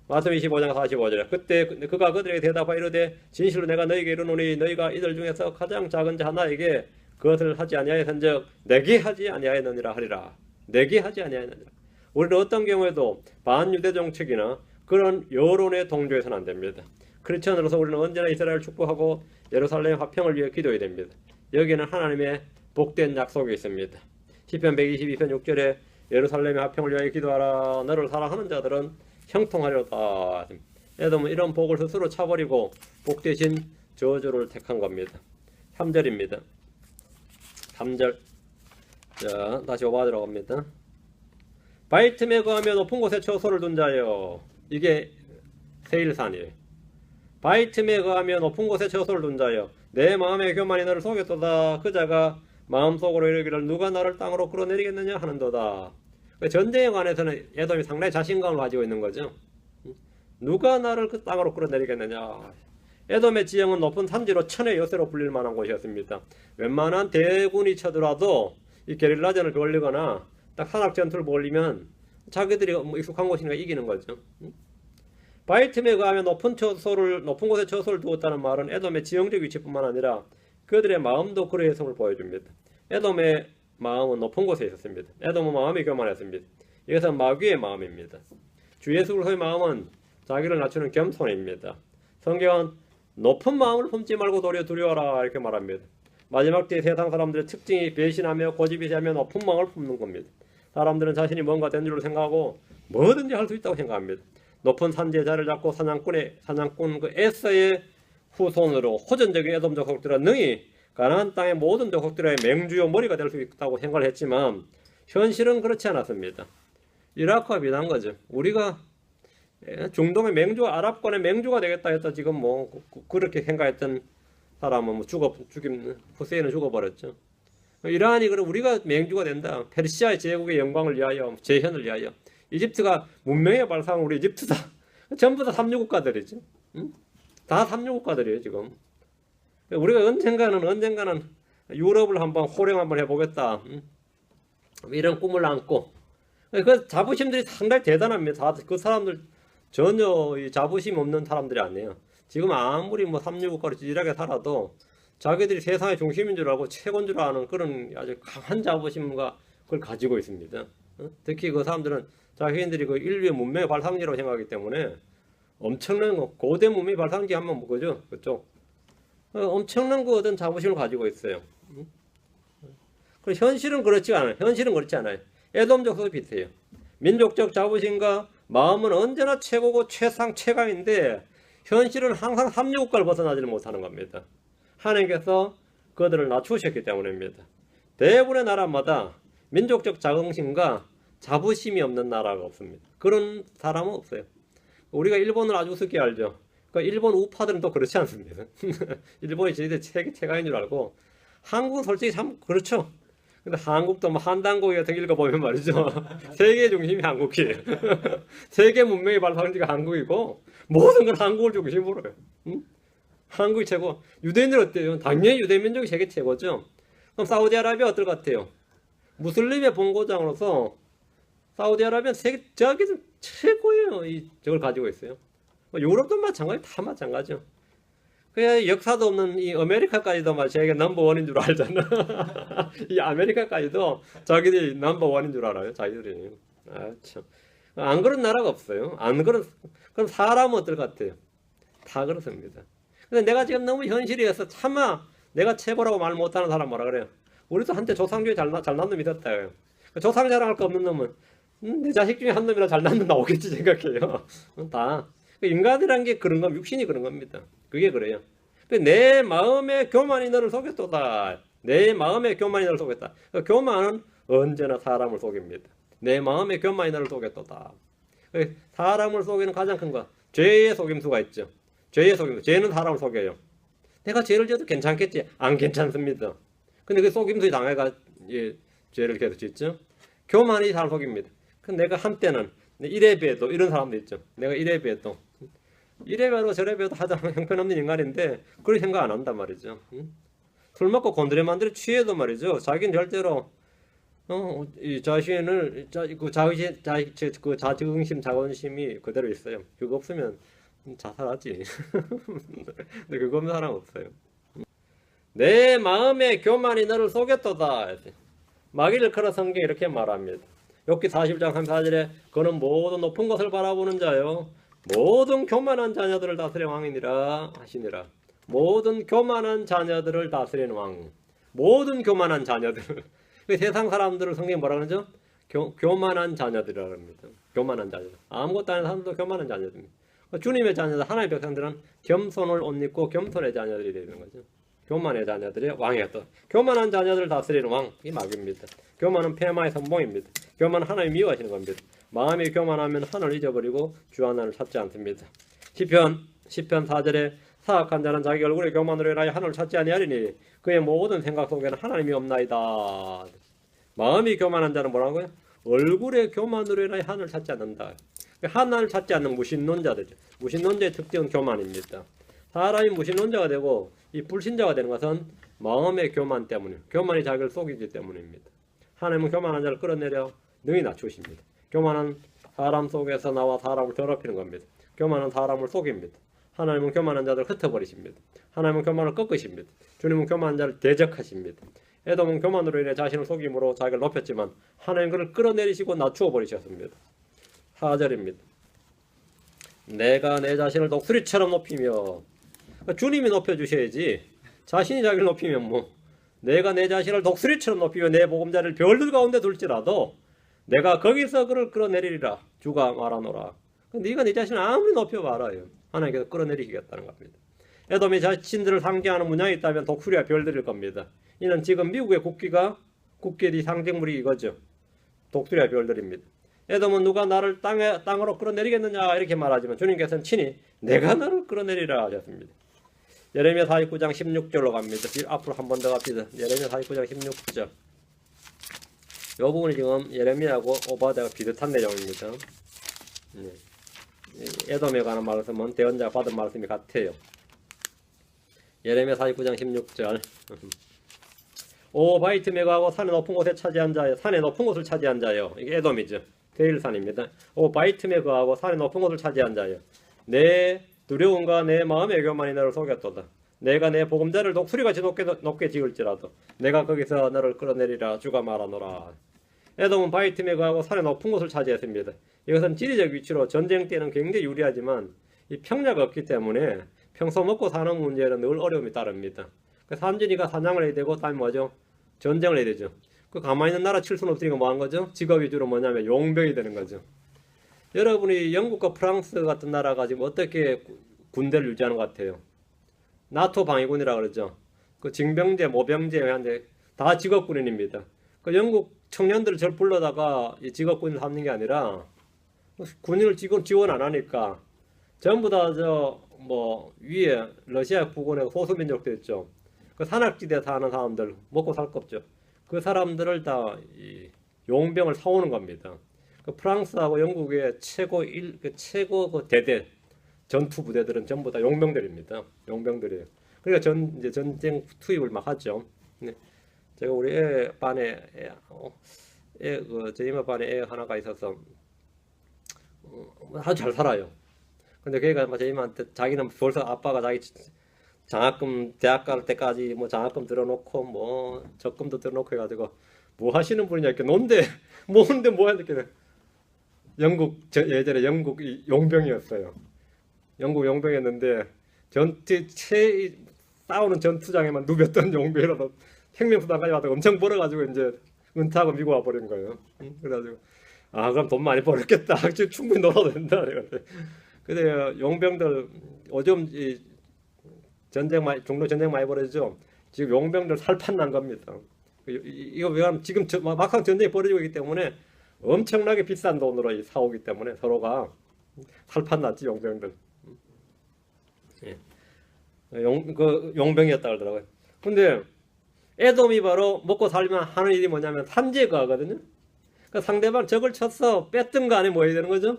마태복음 25장 45절에 그때 그가 그들에게 대답하여 이르되 진실로 내가 너희에게 이르노니 너희가 이들 중에서 가장 작은 자 하나에게 그것을 하지 아니하였은즉 내게 하지 아니하였느니라 하리라. 내게 하지 아니하였느니라. 우리는 어떤 경우에도 반유대 정책이나 그런 여론에 동조해서는 안 됩니다. 크리스천으로서 우리는 언제나 이스라엘을 축복하고 예루살렘 화평을 위해 기도해야 됩니다. 여기에는 하나님의 복된 약속이 있습니다. 시편 122편 6절에 예루살렘의 화평을 위하여 기도하라. 너를 사랑하는 자들은 형통하려다. 에돔은 이런 복을 스스로 차버리고 복 대신 저주를 택한 겁니다. 3절입니다. 3절. 자, 다시 오바하도록 합니다. 바위 틈에 거하며 높은 곳에 처소를 둔 자여. 이게 세일산이에요. 바위 틈에 거하며 높은 곳에 처소를 둔 자여. 내 마음의 교만이 너를 속였도다. 그 자가 마음속으로 이르기를 누가 나를 땅으로 끌어내리겠느냐 하는도다. 전쟁에 관해서는 에돔이 상당히 자신감을 가지고 있는 거죠. 누가 나를 그 땅으로 끌어내리겠느냐. 에돔의 지형은 높은 산지로 천의 요새로 불릴 만한 곳이었습니다. 웬만한 대군이 쳐들어도 이 게릴라전을 벌리거나 딱 산악 전투를 벌리면 자기들이 익숙한 곳이니까 이기는 거죠. 바위 틈에 가하며 높은 곳에 처소를 두었다는 말은 에돔의 지형적 위치뿐만 아니라 그들의 마음도 그의 해석을 보여줍니다. 에돔의 마음은 높은 곳에 있었습니다. 에돔은 마음이 교만했습니다. 이것은 마귀의 마음입니다. 주 예수 그리스도의 마음은 자기를 낮추는 겸손입니다. 성경은 높은 마음을 품지 말고 도리어 두려워라 이렇게 말합니다. 마지막 때의 세상 사람들의 특징이 배신하며 고집이하며 높은 마음을 품는 겁니다. 사람들은 자신이 뭔가 된 줄로 생각하고 뭐든지 할 수 있다고 생각합니다. 높은 산지에 자리를 잡고 사냥꾼 그 에서의 후손으로 호전적인 에돔 족속들은 능히 가나안 땅의 모든 족속들의 맹주요 머리가 될 수 있다고 생각을 했지만 현실은 그렇지 않았습니다. 이라크와 비슷한 거죠. 우리가 중동의 맹주, 아랍권의 맹주가 되겠다 했다 지금 그렇게 생각했던 사람은 죽임 후세인은 죽어버렸죠. 이란이 그럼 우리가 맹주가 된다. 페르시아의 제국의 영광을 위하여, 재현을 위하여. 이집트가 문명의 발상은 우리 이집트다. 전부 다 삼류국가들이죠. 응? 다 삼류국가들이에요 지금. 우리가 언젠가는 유럽을 호령 한번 해보겠다. 이런 꿈을 안고 그 자부심들이 상당히 대단합니다. 그 사람들 전혀 자부심 없는 사람들이 아니에요. 지금 아무리 삼류국가로 찌질하게 살아도 자기들이 세상의 중심인 줄 알고 최고인 줄 아는 그런 아주 강한 자부심과 그걸 가지고 있습니다. 특히 그 사람들은 자기들이 그 인류의 문명의 발상지라고 생각하기 때문에 엄청난 고대 문명의 발상지 하면 그죠? 그쪽 엄청난 그 어떤 자부심을 가지고 있어요. 현실은 그렇지 않아요. 에돔 족속도 비슷해요. 민족적 자부심과 마음은 언제나 최고고 최강인데 현실은 항상 삼류국가를 벗어나지를 못하는 겁니다. 하나님께서 그들을 낮추셨기 때문입니다. 대부분의 나라마다 민족적 자긍심과 자부심이 없는 나라가 없습니다. 그런 사람은 없어요. 우리가 일본을 아주 우습게 알죠. 그러니까 일본 우파들은 또 그렇지 않습니다. 일본이 저희들 세계 최강인 줄 알고 한국은 솔직히 참 그렇죠. 근데 한국도 한단고기 같은 거 읽어보면 말이죠. 세계 중심이 한국이에요. 세계 문명의 발상지가 한국이고 모든 건 한국을 중심으로 해요. 응? 한국이 최고. 유대인들 어때요? 당연히 유대민족이 세계 최고죠. 그럼 사우디아라비아 어떨 것 같아요? 무슬림의 본고장으로서 사우디아라비아는 세계 저기서 최고예요. 저걸 가지고 있어요. 유럽도 마찬가지, 다 마찬가지죠. 그 역사도 없는 이 아메리카까지도 막 자기가 넘버원인 줄 알잖아. 이 아메리카까지도 자기들이 넘버원인 줄 알아요. 자기들이. 아, 참. 안 그런 나라가 없어요. 안 그런, 그럼 사람은 어떨 것 같아요? 다 그렇습니다. 근데 내가 지금 너무 현실이어서 차마 내가 최고라고 말 못하는 사람 뭐라 그래요? 우리도 한때 조상교회 잘난 놈이 됐다. 조상 자랑할 거 없는 놈은 내 자식 중에 한 놈이라 잘난 놈 나오겠지 생각해요. 다. 인간이란 게 그런 겁니다. 육신이 그런 겁니다. 그게 그래요. 내 마음의 교만이 너를 속였도다. 내 마음의 교만이 너를 속였다. 교만은 언제나 사람을 속입니다. 내 마음의 교만이 너를 속였도다. 사람을 속이는 가장 큰 거, 죄의 속임수가 있죠. 죄의 속임수. 죄는 사람을 속여요. 내가 죄를 지어도 괜찮겠지? 안 괜찮습니다. 근데 그 속임수에 당해가 죄를 계속 짓죠. 교만이 사람 속입니다. 근데 내가 한때는 이래 봬도 이런 사람도 있죠. 내가 이래 봬도 이래 봬도 저래 봬도 하자 형편없는 인간인데 그런 생각 안 한단 말이죠. 술 먹고 곤드레만드레 취해도 말이죠. 자기는 절대로 이 자신을 그 자긍심 자존심이 그대로 있어요. 그거 없으면 자살하지. 근데 그거 없는 사람 없어요. 내 마음의 교만이 너를 속였도다. 마귀를 걸어 성경이 이렇게 말합니다. 욥기 40장 34절에 그는 모든 높은 것을 바라보는 자요 모든 교만한 자녀들을 다스리는 왕이니라 하시니라. 모든 교만한 자녀들을 다스리는 왕. 모든 교만한 자녀들. 세상 사람들을 성경이 뭐라 그러죠? 교만한 자녀들이라고 합니다. 교만한 자녀들. 아무것도 아닌 사람도 교만한 자녀들입니다. 주님의 자녀들, 하나님의 백성들은 겸손을 옷 입고 겸손의 자녀들이 되는 거죠. 교만의 자녀들의 왕이었다. 교만한 자녀들을 다스리는 왕, 이 마귀입니다. 교만은 폐마의 선봉입니다. 교만은 하나님 미워하시는 겁니다. 마음이 교만하면 하늘을 잊어버리고 주 하나를 찾지 않습니다. 시편 4절에 사악한 자는 자기 얼굴의 교만으로 인하여 하늘을 찾지 아니하리니 그의 모든 생각 속에는 하나님이 없나이다. 마음이 교만한 자는 뭐라고요? 얼굴의 교만으로 인하여 하늘을 찾지 않는다. 하나님을 찾지 않는 무신론자들이죠. 무신론자의 특징은 교만입니다. 사람이 무신론자가 되고 이 불신자가 되는 것은 마음의 교만 때문에, 교만이 자기를 속이기 때문입니다. 하나님은 교만한 자를 끌어내려 능히 낮추십니다. 교만은 사람 속에서 나와 사람을 더럽히는 겁니다. 교만은 사람을 속입니다. 하나님은 교만한 자를 흩어버리십니다. 하나님은 교만을 꺾으십니다. 주님은 교만한 자를 대적하십니다. 에돔은 교만으로 인해 자신을 속임으로 자기를 높였지만 하나님 그를 끌어내리시고 낮추어 버리셨습니다. 4절입니다. 내가 내 자신을 독수리처럼 높이며, 주님이 높여주셔야지 자신이 자기를 높이면 뭐, 내가 내 자신을 독수리처럼 높이며 내 보금자리를 별들 가운데 둘지라도 내가 거기서 그를 끌어내리리라 주가 말하노라. 네가 네 자신을 아무리 높여봐라요. 하나님께서 끌어내리시겠다는 겁니다. 에돔이 자신들을 상징하는 문양이 있다면 독수리와 별들일 겁니다. 이는 지금 미국의 국기의 상징물이 이거죠. 독수리와 별들입니다. 에돔은 누가 나를 땅으로 끌어내리겠느냐 이렇게 말하지만 주님께서는 친히 내가 너를 끌어내리라 하셨습니다. 예레미야 49장 16절로 갑니다. 앞으로 한 번 더 갑시다. 예레미야 49장 16절. 이 부분이 지금 예레미야하고 오바댜가 비슷한 내용입니다. 에돔에 관한 말씀은 대언자가 받은 말씀이 같아요. 예레미야 49장 16절. 오 바이트메가하고 산의 높은 곳에 차지한 자여, 산의 높은 곳을 차지한 자여. 이게 에돔이죠. 데일산입니다. 오 바이트메가하고 산의 높은 곳을 차지한 자여, 내 두려움과 내 마음의 교만이 너를 속였도다. 내가 내 보금자리를 독수리같이 높게 지을지라도 내가 거기서 너를 끌어내리라 주가 말하노라. 에돔은 바이트메가하고 산의 높은 곳을 차지했습니다. 이것은 지리적 위치로 전쟁 때는 굉장히 유리하지만 이 평야가 없기 때문에 평소 먹고 사는 문제는 늘 어려움이 따릅니다. 산지니까 사냥을 해야 되고 다음에 뭐죠? 전쟁을 해야 되죠. 그 가만히 있는 나라 칠 수는 없으니까 뭐 한 거죠? 직업 위주로 뭐냐면 용병이 되는 거죠. 여러분이 영국과 프랑스 같은 나라가 지금 어떻게 군대를 유지하는 것 같아요? 나토 방위군이라 그러죠. 그 징병제, 모병제 다 직업군인입니다. 그 영국 청년들을 절 불러다가 직업군을 삼는 게 아니라 군인을 지원 안 하니까 전부 다 위에 러시아 부근에 소수민족들 있죠. 그 산악지대에 사는 사람들 먹고 살 거 없죠. 그 사람들을 다 용병을 사오는 겁니다. 그 프랑스하고 영국의 최고 대대 전투 부대들은 전부 다 용병들입니다. 용병들이에요. 그러니까 전쟁 투입을 막 하죠. 네. 제가 우리 애 반에 저희 엄마 반에 애 하나가 있어서 아주 잘 살아요. 근데 걔가 저희 엄마한테 자기는 벌써 아빠가 자기 장학금 대학 갈 때까지 뭐 장학금 들어놓고 뭐 적금도 들어놓고 해가지고 뭐 하시는 분이냐 이렇게 논데 뭐는데 뭐야 이렇게 예전에 영국 용병이었어요. 영국 용병이었는데 싸우는 전투장에만 누볐던 용병이라도 혁명수당까지 와서 엄청 벌어가지고 이제 은퇴하고 미국 와버린 거예요. 그래가지고 그럼 돈 많이 벌었겠다. 지금 충분히 놀아도 된다. 근데 용병들 요즘 이 중로 전쟁 많이 벌어지죠. 지금 용병들 살판 난 겁니다. 이거 왜냐면 지금 막상 전쟁이 벌어지고 있기 때문에 엄청나게 비싼 돈으로 사오기 때문에 서로가 살판 났지 용병들. 예. 용병이었다 그러더라고요. 근데 에돔이 바로 먹고 살면 하는 일이 뭐냐면 산제거하거든요. 그러니까 상대방 적을 쳤어 뺐든 간에 뭐 해야 되는 거죠?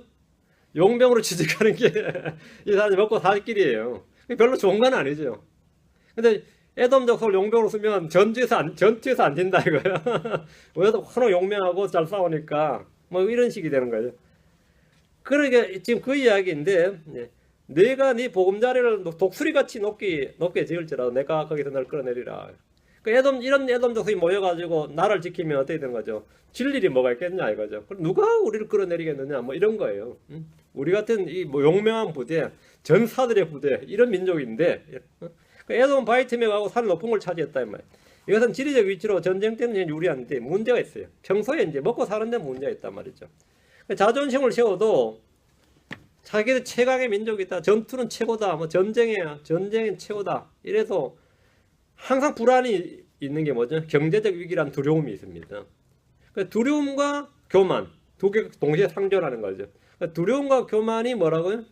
용병으로 취직하는 게 이 사람이 먹고 살 길이에요. 별로 좋은 건 아니죠. 근데 에돔 족속을 용병으로 쓰면 전투에서 안 진다 이거야. 왜냐면 하도 용맹하고 잘 싸우니까 뭐 이런 식이 되는 거죠. 그러니까 지금 그 이야기인데 내가 네 보금자리를 독수리같이 높게 지을지라도 내가 거기서 널 끌어내리라. 이런 에돔 족속이 모여가지고 나라를 지키면 어떻게 되는 거죠? 질 일이 뭐가 있겠냐 이거죠. 그럼 누가 우리를 끌어내리겠느냐 뭐 이런 거예요. 우리 같은 이 뭐 용맹한 부대, 전사들의 부대 이런 민족인데 에돔 바이트맥하고 산 높은 걸 차지했다 이 말이에요. 이것은 지리적 위치로 전쟁 때는 유리한데 문제가 있어요. 평소에 이제 먹고 사는 데 문제가 있단 말이죠. 자존심을 세워도 자기들 최강의 민족이다. 전투는 최고다. 뭐 전쟁은 최고다. 이래서 항상 불안이 있는 게 뭐죠? 경제적 위기란 두려움이 있습니다. 두려움과 교만 두 개 동시에 상존하는 거죠. 두려움과 교만이 뭐라고요?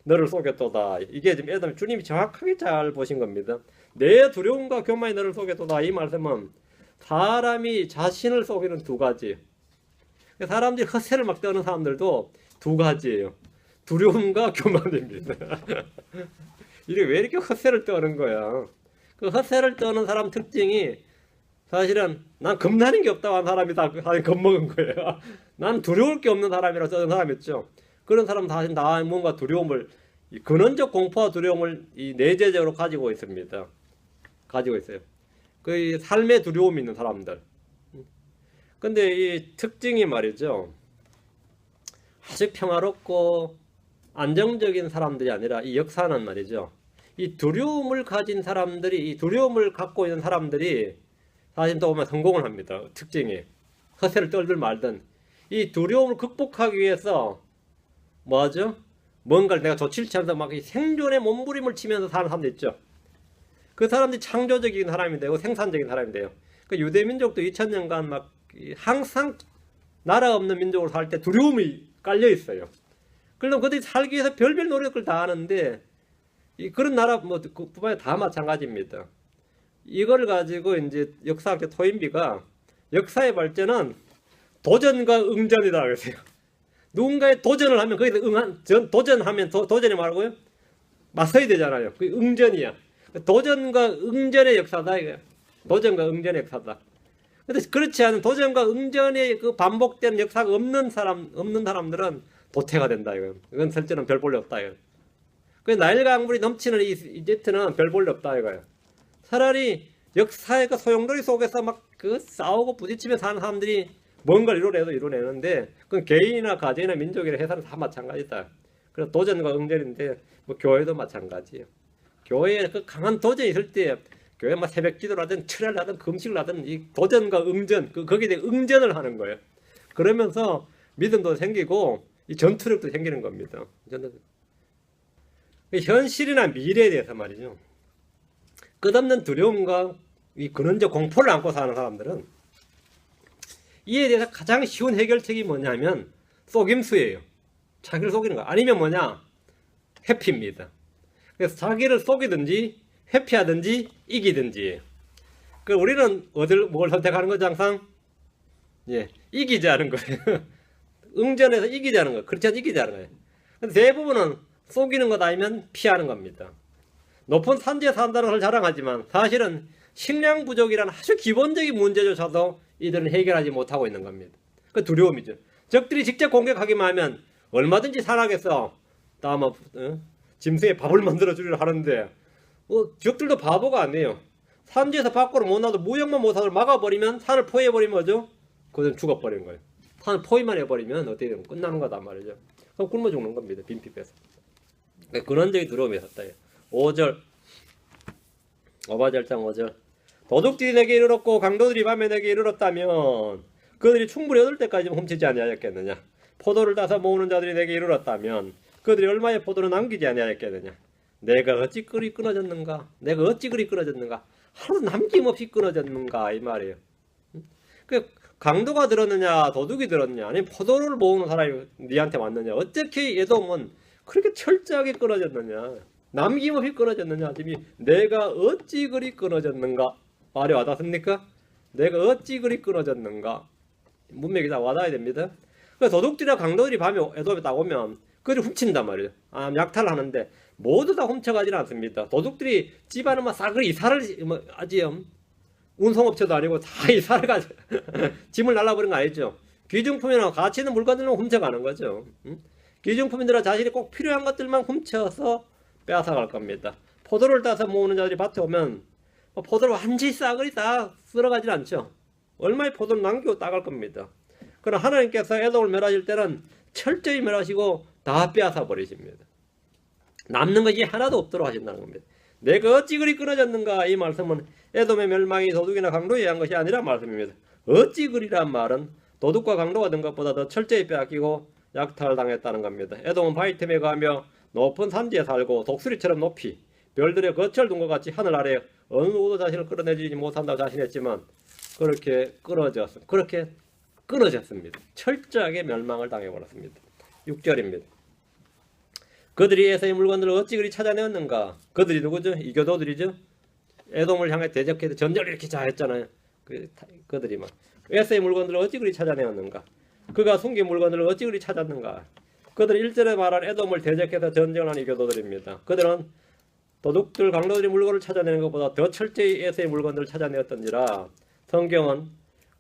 너를 속였도다. 이게 지금 에돔 주님이 정확하게 잘 보신 겁니다. 내 두려움과 교만이 너를 속였도다. 이 말씀은 사람이 자신을 속이는 두 가지. 사람들이 헛새를 막 떠는 사람들도 두 가지예요. 두려움과 교만입니다. 이게 왜 이렇게 헛새를 떠는 거야? 그 헛새를 떠는 사람 특징이 사실은 난 겁나는 게 없다고 하는 사람이 다 겁먹은 거예요. 난 두려울 게 없는 사람이라고 써는 사람이었죠. 그런 사람은 사실 다 뭔가 두려움을 근원적 공포와 두려움을 이 내재적으로 가지고 있습니다. 가지고 있어요. 그 삶의 두려움이 있는 사람들. 근데 이 특징이 말이죠. 아주 평화롭고 안정적인 사람들이 아니라 이 역사는 말이죠. 이 두려움을 가진 사람들이 이 두려움을 갖고 있는 사람들이 사실 또 보면 성공을 합니다. 특징이 허세를 떨든 말든 이 두려움을 극복하기 위해서 뭐하죠? 뭔가를 내가 좋지 않아서 막 생존의 몸부림을 치면서 사는 사람들 있죠. 그 사람들이 창조적인 사람이 되고 생산적인 사람이 돼요. 그 유대민족도 2000년간 막 항상 나라 없는 민족으로 살 때 두려움이 깔려 있어요. 그럼 그들이 살기 위해서 별별 노력을 다 하는데 그런 나라 뭐 그뿐만 다 마찬가지입니다. 이걸 가지고 이제 역사학자 토인비가 역사의 발전은 도전과 응전이다 그랬어요. 누군가의 도전을 하면 거기서 도전하면 도전이 말고요 맞서야 되잖아요. 그게 응전이야. 도전과 응전의 역사다 이거야. 도전과 응전의 역사다. 근데 그렇지 않은 도전과 응전의 그 반복되는 역사가 없는 사람들은 도태가 된다 이거. 이건 실제로는 별 볼일 없다 이거. 그 나일 강물이 넘치는 이집트는 별 볼일 없다 이거예요. 차라리 역사의 그 소용돌이 속에서 막 그 싸우고 부딪히며 사는 사람들이 뭔가를 이뤄내는데 그건 개인이나 가정이나 민족이나 회사는 다 마찬가지다. 그래서 도전과 응전인데 뭐 교회도 마찬가지예요. 교회에 그 강한 도전이 있을 때 교회 막 새벽 기도를 하든 철야를 하든 금식을 하든 이 도전과 응전 거기에 대해 응전을 하는 거예요. 그러면서 믿음도 생기고 이 전투력도 생기는 겁니다. 현실이나 미래에 대해서 말이죠. 끝없는 두려움과 이 근원적 공포를 안고 사는 사람들은 이에 대해서 가장 쉬운 해결책이 뭐냐면 속임수예요. 자기를 속이는 거. 아니면 뭐냐? 회피입니다. 그래서 자기를 속이든지 회피하든지 이기든지. 그 우리는 뭘 선택하는 거죠 항상? 예, 이기자는 거예요. 응전해서 이기자는 거예요. 그렇지 않아 이기자는 거예요. 근데 대부분은 속이는 것 아니면 피하는 겁니다. 높은 산지에 산다는 걸 자랑하지만 사실은 식량 부족이라는 아주 기본적인 문제조차도 이들은 해결하지 못하고 있는 겁니다. 그 두려움이죠. 적들이 직접 공격하기만 하면 얼마든지 살아겠어. 다음 짐승에 밥을 만들어 주려 하는데 적들도 바보가 아니에요. 산지에서 밖으로 못 나도 무역만 못하도록 막아버리면, 산을 포위해버리면 뭐죠? 그건 죽어버리는 거예요. 산을 포위만 해버리면 어떻게 되면 끝나는 거단 말이죠. 그럼 굶어 죽는 겁니다. 빈핍에서. 근원적인 두려움이 있었다. 5절 어바절장 5절 도둑들이 내게 이르렀고 강도들이 밤에 내게 이르렀다면 그들이 충분히 얻을 때까지 훔치지 아니하였겠느냐. 포도를 따서 모으는 자들이 내게 이르렀다면 그들이 얼마의 포도를 남기지 아니하였겠느냐. 내가 어찌 그리 끊어졌는가. 내가 어찌 그리 끊어졌는가. 하루 남김없이 끊어졌는가 이 말이에요. 그 강도가 들었느냐 도둑이 들었느냐 아니면 포도를 모으는 사람이 니한테 왔느냐. 어떻게 에돔은 그렇게 철저하게 끊어졌느냐. 남김없이 끊어졌느냐. 지금 내가 어찌 그리 끊어졌는가. 말이 와닿습니까? 내가 어찌 그리 끊어졌는가. 문맥이 다 와닿아야 됩니다. 그래서 도둑들이나 강도들이 밤에 에돔에 딱 오면 그들이 훔친단 말이에요. 약탈을 하는데 모두 다 훔쳐가지는 않습니다. 도둑들이 집안은 막 싸그리 이사를 아직 운송업체도 아니고 다 이사를 가지고 짐을 날라버린 거 아니죠. 귀중품이나 가치 있는 물건들만 훔쳐가는 거죠. 귀중품이나 자신이 꼭 필요한 것들만 훔쳐서 빼앗아갈 겁니다. 포도를 따서 모으는 자들이 밭에 오면 포도를 완전히 싸그리 다 쓸어가지는 않죠. 얼마의 포도를 남기고 따갈 겁니다. 그러나 하나님께서 에돔을 멸하실 때는 철저히 멸하시고 다 빼앗아 버리십니다. 남는 것이 하나도 없도록 하신다는 겁니다. 내가 어찌 그리 끊어졌는가. 이 말씀은 에돔의 멸망이 도둑이나 강도에 의한 것이 아니란 말씀입니다. 어찌 그리란 말은 도둑과 강도가 된 것보다 더 철저히 빼앗기고 약탈당했다는 겁니다. 에돔은 바위 틈에 가며 높은 산지에 살고 독수리처럼 높이 별들의 거철 둔 것 같이 하늘 아래 어느 누구도 자신을 끌어내지 못한다고 자신했지만 그렇게 끊어졌습니다. 철저하게 멸망을 당해버렸습니다. 6절입니다. 그들이 에서의 물건들을 어찌 그리 찾아내었는가. 그들이 누구죠? 이교도들이죠. 에돔을 향해 대적해서 전쟁을 이렇게 자했잖아요. 그들이만 에서의 물건들을 어찌 그리 찾아내었는가. 그가 숨긴 물건들을 어찌 그리 찾았는가. 그들은 1절에 말한 에돔을 대적해서 전쟁을 한 이교도들입니다. 그들은 도둑들 강도들이 물건을 찾아내는 것보다 더 철저히 에서의 물건들을 찾아내었던지라 성경은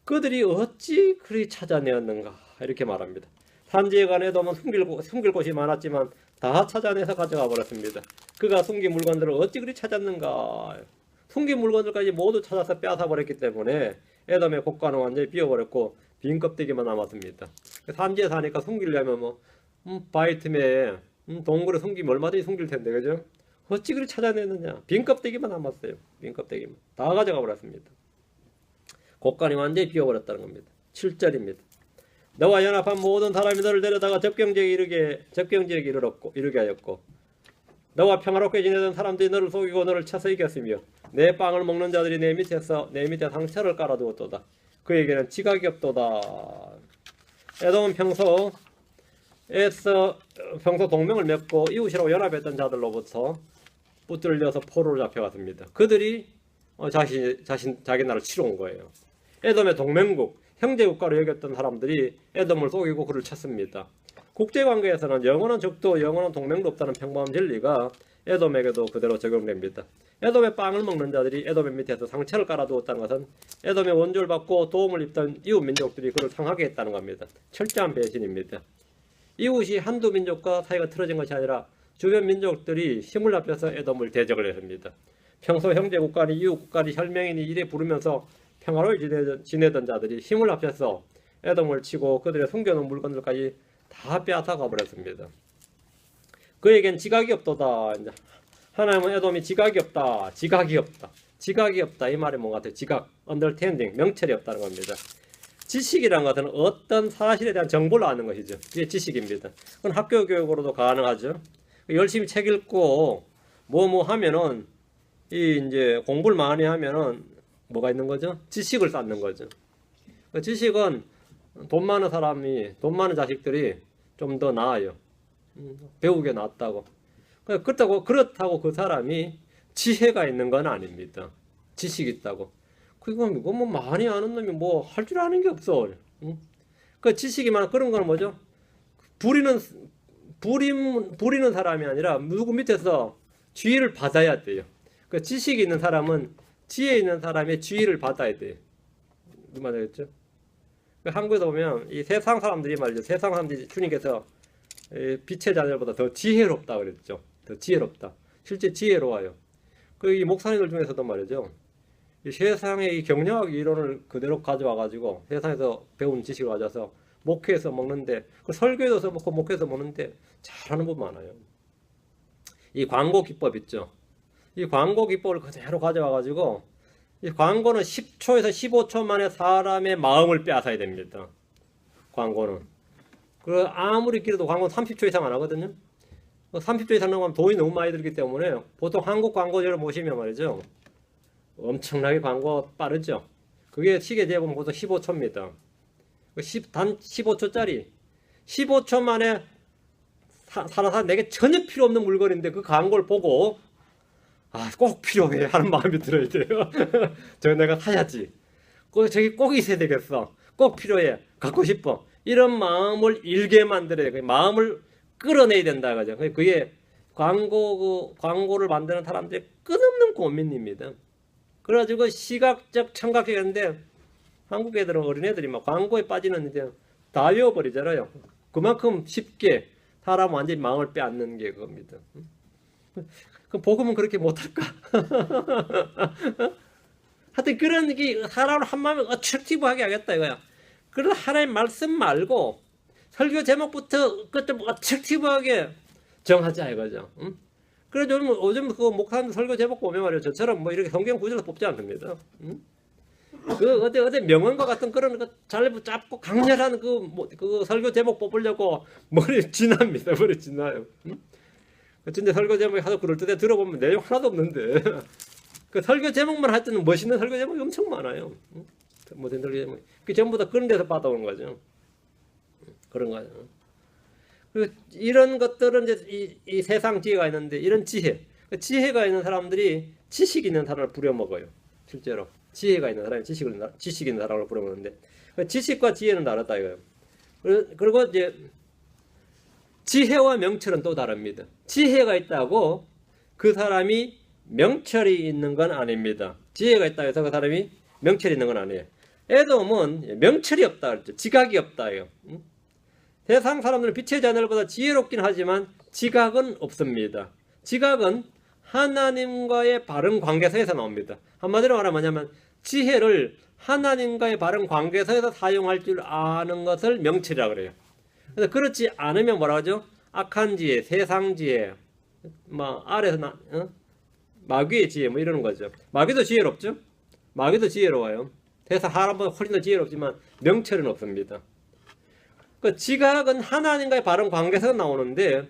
그들이 어찌 그리 찾아내었는가 이렇게 말합니다. 산지에 간 에돔은 숨길 곳이 많았지만 다 찾아내서 가져가 버렸습니다. 그가 숨긴 물건들을 어찌 그리 찾았는가. 숨긴 물건들까지 모두 찾아서 빼앗아 버렸기 때문에 에돔의 곡간은 완전히 비어버렸고 빈 껍데기만 남았습니다. 산지에 사니까 숨기려면 바위 틈에 동굴에 숨기면 얼마든지 숨길 텐데 그죠? 어찌 그리 찾아내느냐. 빈 껍데기만 남았어요. 빈 껍데기만 다 가져가 버렸습니다. 곡간이 완전히 비어버렸다는 겁니다. 7절입니다. 너와 연합한 모든 사람이 너를 데려다가 접경지에 이르게 하였고 너와 평화롭게 지내던 사람들이 너를 속이고 너를 쳐서 이겼으며 내 빵을 먹는 자들이 내 밑에 상처를 깔아두었도다. 그에게는 지각이 없도다. 에돔은 평소 동맹을 맺고 이웃이라고 연합했던 자들로부터 붙들려서 포로로 잡혀갔습니다. 그들이 자기 나라를 치러 온 거예요. 에돔의 동맹국, 형제국가로 여겼던 사람들이 에돔을 속이고 그를 쳤습니다. 국제관계에서는 영원한 적도 영원한 동맹도 없다는 평범한 진리가 에돔에게도 그대로 적용됩니다. 에돔의 빵을 먹는 자들이 에돔의 밑에서 상처를 깔아두었다는 것은 에돔의 원조를 받고 도움을 입던 이웃 민족들이 그를 상하게 했다는 겁니다. 철저한 배신입니다. 이웃이 한두 민족과 사이가 틀어진 것이 아니라 주변 민족들이 힘을 합쳐서 에돔을 대적을 했습니다. 평소 형제국가니 이웃국가니 혈맹이니 이래 부르면서 평화로이 지내던 자들이 힘을 합쳐서 에돔을 치고 그들의 숨겨놓은 물건들까지 다 빼앗아 가버렸습니다. 그에겐 지각이 없도다. 하나님은 에돔이 지각이 없다. 이 말이 뭔가 같아요. 지각, understanding, 명철이 없다는 겁니다. 지식이란 것은 어떤 사실에 대한 정보를 아는 것이죠. 이게 지식입니다. 그건 학교 교육으로도 가능하죠. 열심히 책 읽고 하면은 이제 공부를 많이 하면은 뭐가 있는 거죠? 지식을 쌓는 거죠. 그 지식은 돈 많은 자식들이 좀 더 나아요. 배우게 낫다고. 그렇다고 그 사람이 지혜가 있는 건 아닙니다. 지식이 있다고. 이거 많이 아는 놈이 할 줄 아는 게 없어. 그 지식이 많아. 그런 거는 뭐죠? 부리는 사람이 아니라 누구 밑에서 지혜를 받아야 돼요. 그 지식이 있는 사람은 지혜 있는 사람의 지혜를 받아야 돼요. 무슨 말이겠죠? 한국에서 보면 이 세상 사람들이 말이죠. 세상 사람들이 주님께서 빛의 자녀보다 더 지혜롭다 그랬죠. 더 지혜롭다. 실제 지혜로워요. 이 목사님들 중에서도 말이죠. 이 세상의 이 경영학 이론을 그대로 가져와 가지고 세상에서 배운 지식을 가져서 목회에서 먹는데, 그 설교에서 먹고 목회에서 먹는데 잘하는 분 많아요. 이 광고 기법 있죠. 이 광고 기법을 그대로 가져와 가지고, 이 광고는 10초에서 15초 만에 사람의 마음을 빼앗아야 됩니다. 광고는. 그 아무리 길어도 광고는 30초 이상 안 하거든요. 30초 이상 나가면 돈이 너무 많이 들기 때문에 보통 한국 광고주를 보시면 말이죠. 엄청나게 광고 빠르죠. 그게 시계 재보면 보통 15초입니다. 단 15초짜리 15초 만에 사람 내게 전혀 필요 없는 물건인데 그 광고를 보고 꼭 필요해 하는 마음이 들어야 돼요. 저거 내가 사야지. 저기 꼭 있어야 되겠어. 꼭 필요해. 갖고 싶어. 이런 마음을 일게 만들어야 돼요. 마음을 끌어내야 된다 그죠. 그게 광고를 만드는 사람들의 끝없는 고민입니다. 그래가지고 시각적 청각적인데 한국 애들은 어린애들이 막 광고에 빠지는 이제 다 외워버리잖아요. 그만큼 쉽게 사람 완전히 마음을 빼앗는 게 그겁니다. 그럼 복음은 그렇게 못할까? 하여튼 그런 게 사람을 한마음에 어트랙티브하게 하겠다 이거야. 그런 하나님 말씀 말고 설교 제목부터 좀 어트랙티브하게 정하자 이거죠. 그래서 요즘 그 목사님 설교 제목 보면 말이에요. 저처럼 뭐 이렇게 성경 구절을 뽑지 않습니다. 그 어디 명언과 같은 그런 거 잘 잡고 강렬한 그 설교 제목 뽑으려고 머리 지납니다. 머리 지나요. 진짜 설교 제목이 하도 그럴듯해 들어보면 내용 하나도 없는데 그 설교 제목만 할 때는 멋있는 설교 제목이 엄청 많아요. 모든 설교 제목 그 전부 다 그런 데서 받아오는 거죠. 그런 거죠. 그리고 이런 것들은 이제 이 세상 지혜가 있는데 이런 지혜, 그 지혜가 있는 사람들이 지식 있는 사람을 부려먹어요. 실제로 지혜가 있는 사람이 지식 있는 사람을 부려먹는데 지식과 지혜는 다르다 이거예요. 그리고 이제 지혜와 명철은 또 다릅니다. 지혜가 있다고 그 사람이 명철이 있는 건 아닙니다. 지혜가 있다고 해서 그 사람이 명철이 있는 건 아니에요. 에돔은 명철이 없다 그랬죠. 지각이 없다 이거. 세상 사람들은 빛의 자녀들보다 지혜롭긴 하지만 지각은 없습니다. 지각은 하나님과의 바른 관계에서 나옵니다. 한마디로 말하면 뭐냐면 지혜를 하나님과의 바른 관계에서 사용할 줄 아는 것을 명철이라고 그래요. 그래서 그렇지 않으면 뭐라고 하죠? 악한 지혜, 세상 지혜, 아래서 마귀의 지혜 뭐 이러는 거죠. 마귀도 지혜롭죠? 마귀도 지혜로워요. 세상 사람보다 훨씬 더 지혜롭지만 명철은 없습니다. 그 지각은 하나님과의 바른 관계에서 나오는데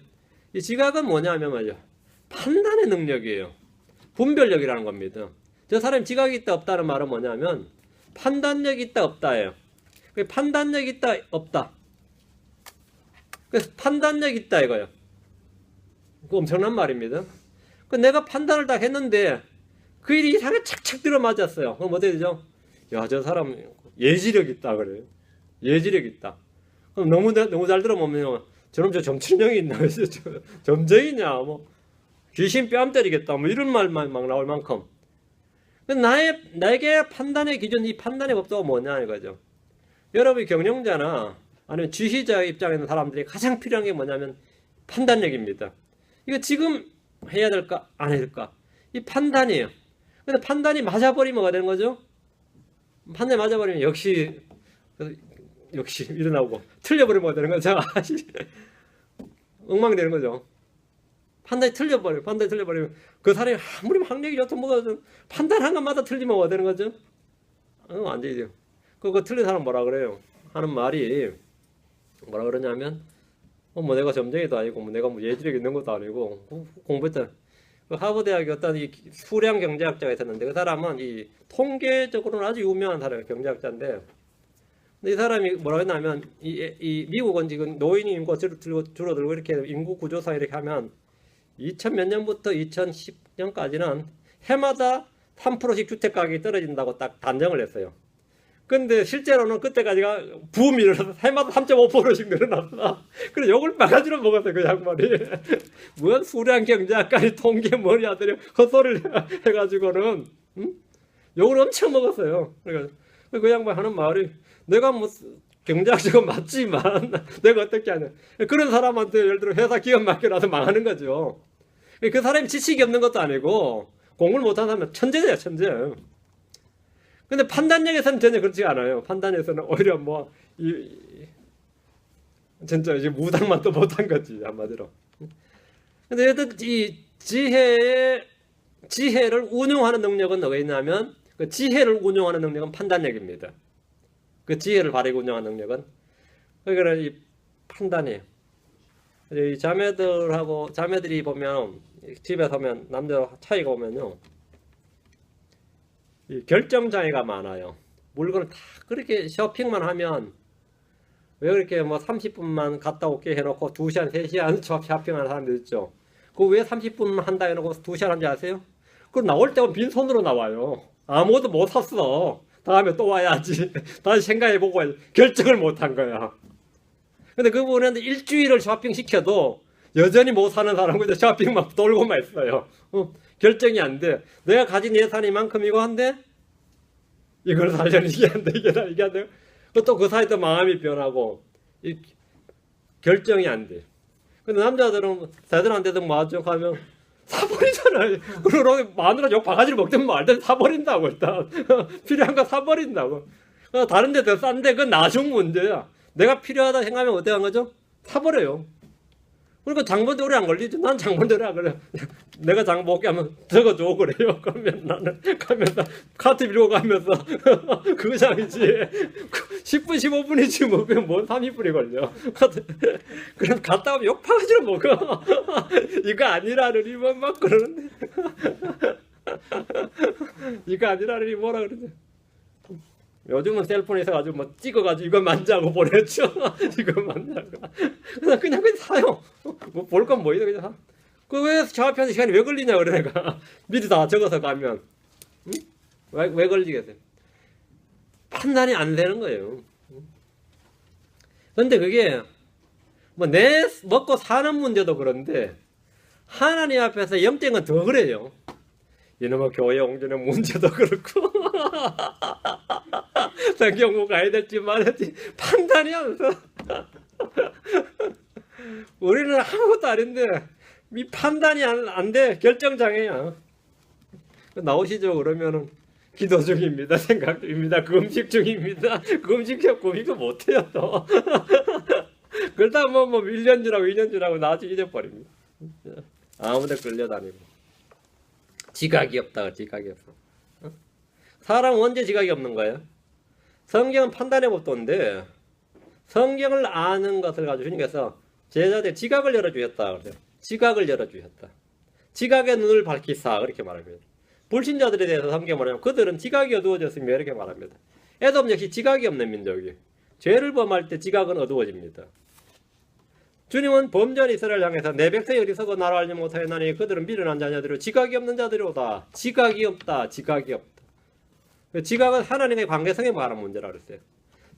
이 지각은 뭐냐면 말이죠. 판단의 능력이에요. 분별력이라는 겁니다. 저 사람이 지각이 있다 없다는 말은 뭐냐면 판단력이 있다 없다예요. 판단력이 있다 없다. 그래서 판단력이 있다 이거예요. 그 엄청난 말입니다. 내가 판단을 다 했는데 그 일이 이상하게 착착 들어맞았어요. 그럼 어떻게 되죠? 야, 저 사람 예지력 있다 그래요. 예지력 있다. 그럼 너무 잘 들어보면 저놈 저 점천형이 있나? 점쟁이냐? 뭐 귀신 뺨 때리겠다. 뭐 이런 말만 막 나올 만큼. 나에게 판단의 기준, 이 판단의 법도가 뭐냐 이거죠. 여러분이 경영자나 아니면 지휘자 입장에 있는 사람들이 가장 필요한 게 뭐냐면 판단력입니다. 이거 지금 해야 될까? 안 해야 될까? 이 판단이에요. 근데 판단이 맞아버리면 뭐가 되는 거죠? 판단이 맞아버리면 역시 일어나고 틀려버리면 뭐가 되는 거죠? 엉망이 되는 거죠. 판단이 틀려버리면 그 사람이 아무리 학력이 좋든 뭐가 판단한 것마다 틀리면 뭐가 되는 거죠? 안 되죠. 그거 틀린 사람 뭐라 그래요? 하는 말이 뭐라 그러냐면 뭐 내가 점쟁이도 아니고 뭐 내가 뭐 예지력이 있는 것도 아니고 공부했잖아. 그 하버드대학에 어떤 이 수량 경제학자가 있었는데 그 사람은 이 통계적으로는 아주 유명한 사람이에요. 경제학자인데 근데 이 사람이 뭐라고 했냐면 이 미국은 지금 노인 인구가 줄어들고 이렇게 인구 구조상 이렇게 하면 2000 몇 년부터 2010년까지는 해마다 3%씩 주택 가격이 떨어진다고 딱 단정을 했어요. 근데 실제로는 그때까지가 붐이 일어나서 해마다 3.5%씩 늘어났어. 그래서 욕을 바가지로 먹었어요, 그 양반이. 뭔 수량 경제학까지 통계 머리 아들이 헛소리를 해가지고는, 욕을 엄청 먹었어요. 그러니까 그 양반 하는 말이, 내가 뭐 경제학적은 맞지만, 내가 어떻게 하냐. 그런 사람한테 예를 들어 회사 기업 맡겨놔서 망하는 거죠. 그 사람이 지식이 없는 것도 아니고, 공부를 못하는 사람은 천재예요, 천재. 근데 판단력에서는 전혀 그렇지 않아요. 판단력에서는 오히려 뭐 진짜 이제 무당만 또 못한 거지, 한마디로. 근데 얘들 이 지혜를 운용하는 능력은 뭐가 있냐면, 그 지혜를 운용하는 능력은 판단력입니다. 그 지혜를 바르게 운용하는 능력은, 그러니까 이 판단이에요. 이 자매들이 보면, 집에 서면 남자 차이가 오면요, 이 결정장애가 많아요. 물건을 다 그렇게 쇼핑만 하면, 왜 그렇게 뭐 30분만 갔다 올게 해놓고 2시간, 3시간 쇼핑하는 사람들 있죠. 그 왜 30분만 한다 해놓고 2시간 한지 아세요? 그럼 나올 때는 빈손으로 나와요. 아무것도 못 샀어. 다음에 또 와야지. 다시 생각해보고 결정을 못 한 거야. 근데 그 부분은 일주일을 쇼핑시켜도 여전히 못 사는 사람은 쇼핑만 돌고만 있어요. 결정이 안 돼. 내가 가진 예산이 이만큼이고 한데 이걸 사려는 이게 안 돼, 이게 안 돼. 또 그 사이에 또 마음이 변하고 결정이 안 돼. 근데 남자들은 새들한테도 마중 하면 사버리잖아요. 그러고 마누라 욕 바가지를 먹든 말든 사버린다고, 일단. 필요한 거 사버린다고. 다른 데 더 싼데 그건 나중 문제야. 내가 필요하다 생각하면 어떻게 한 거죠? 사버려요. 그러니까 장본대 오래 안 걸리죠. 난 장본대 오래 안 걸려. 내가 장 볼게 하면 적어줘 그래요. 그러면 나는 가면서 카트 밀고 가면서 그 장이지. 10분 15분이지 뭐 30분이 걸려. 그럼 갔다 오면 욕파가지로 먹어. 이거 아니라느니 막 그러는데. 이거 아니라느니 뭐라 그러지. 요즘은 셀폰에 있어가지고 뭐 찍어가지고 이거 만지고 보냈죠. 이거 만지고. 그냥 사요. 뭐 볼 건 뭐 있어, 그냥 사. 그 왜 좌표하는 시간이 왜 걸리냐, 그래, 내가. 미리 다 적어서 가면. 응? 왜 걸리겠어요? 판단이 안 되는 거예요. 근데 그게 뭐 내 먹고 사는 문제도 그런데 하나님 앞에서 영적은 더 그래요. 이놈의 교회 옹주는 문제도 그렇고 성경고 가야 될지 말할지 판단이 안 서. 우리는 아무것도 아닌데 이 판단이 안 돼. 결정장애야. 나오시죠 그러면은 기도 중입니다, 생각 중입니다, 금식 중입니다. 금식도 못해요 또. 그러다 뭐 1년 주라고 2년 주라고 나중에 잊어버립니다. 아무데 끌려다니고. 지각이 없다. 지각이 없어. 사람은 언제 지각이 없는 거예요? 성경은 판단의 법도인데 성경을 아는 것을 가지고 주님께서 제자들 지각을 열어주셨다. 그래요. 지각을 열어주셨다. 지각의 눈을 밝히사 그렇게 말합니다. 불신자들에 대해서 성경 말하면 그들은 지각이 어두워졌으며 이렇게 말합니다. 에돔 역시 지각이 없는 민족이 죄를 범할 때 지각은 어두워집니다. 주님은 범죄한 이스라엘 향해서 내 백성이 어리석어 나를 알지 못하였나니 그들은 미련한 자녀들이요 지각이 없는 자들이로다. 지각이 없다. 지각이 없다. 지각은 하나님의 관계성에 관한 문제라 그랬어요.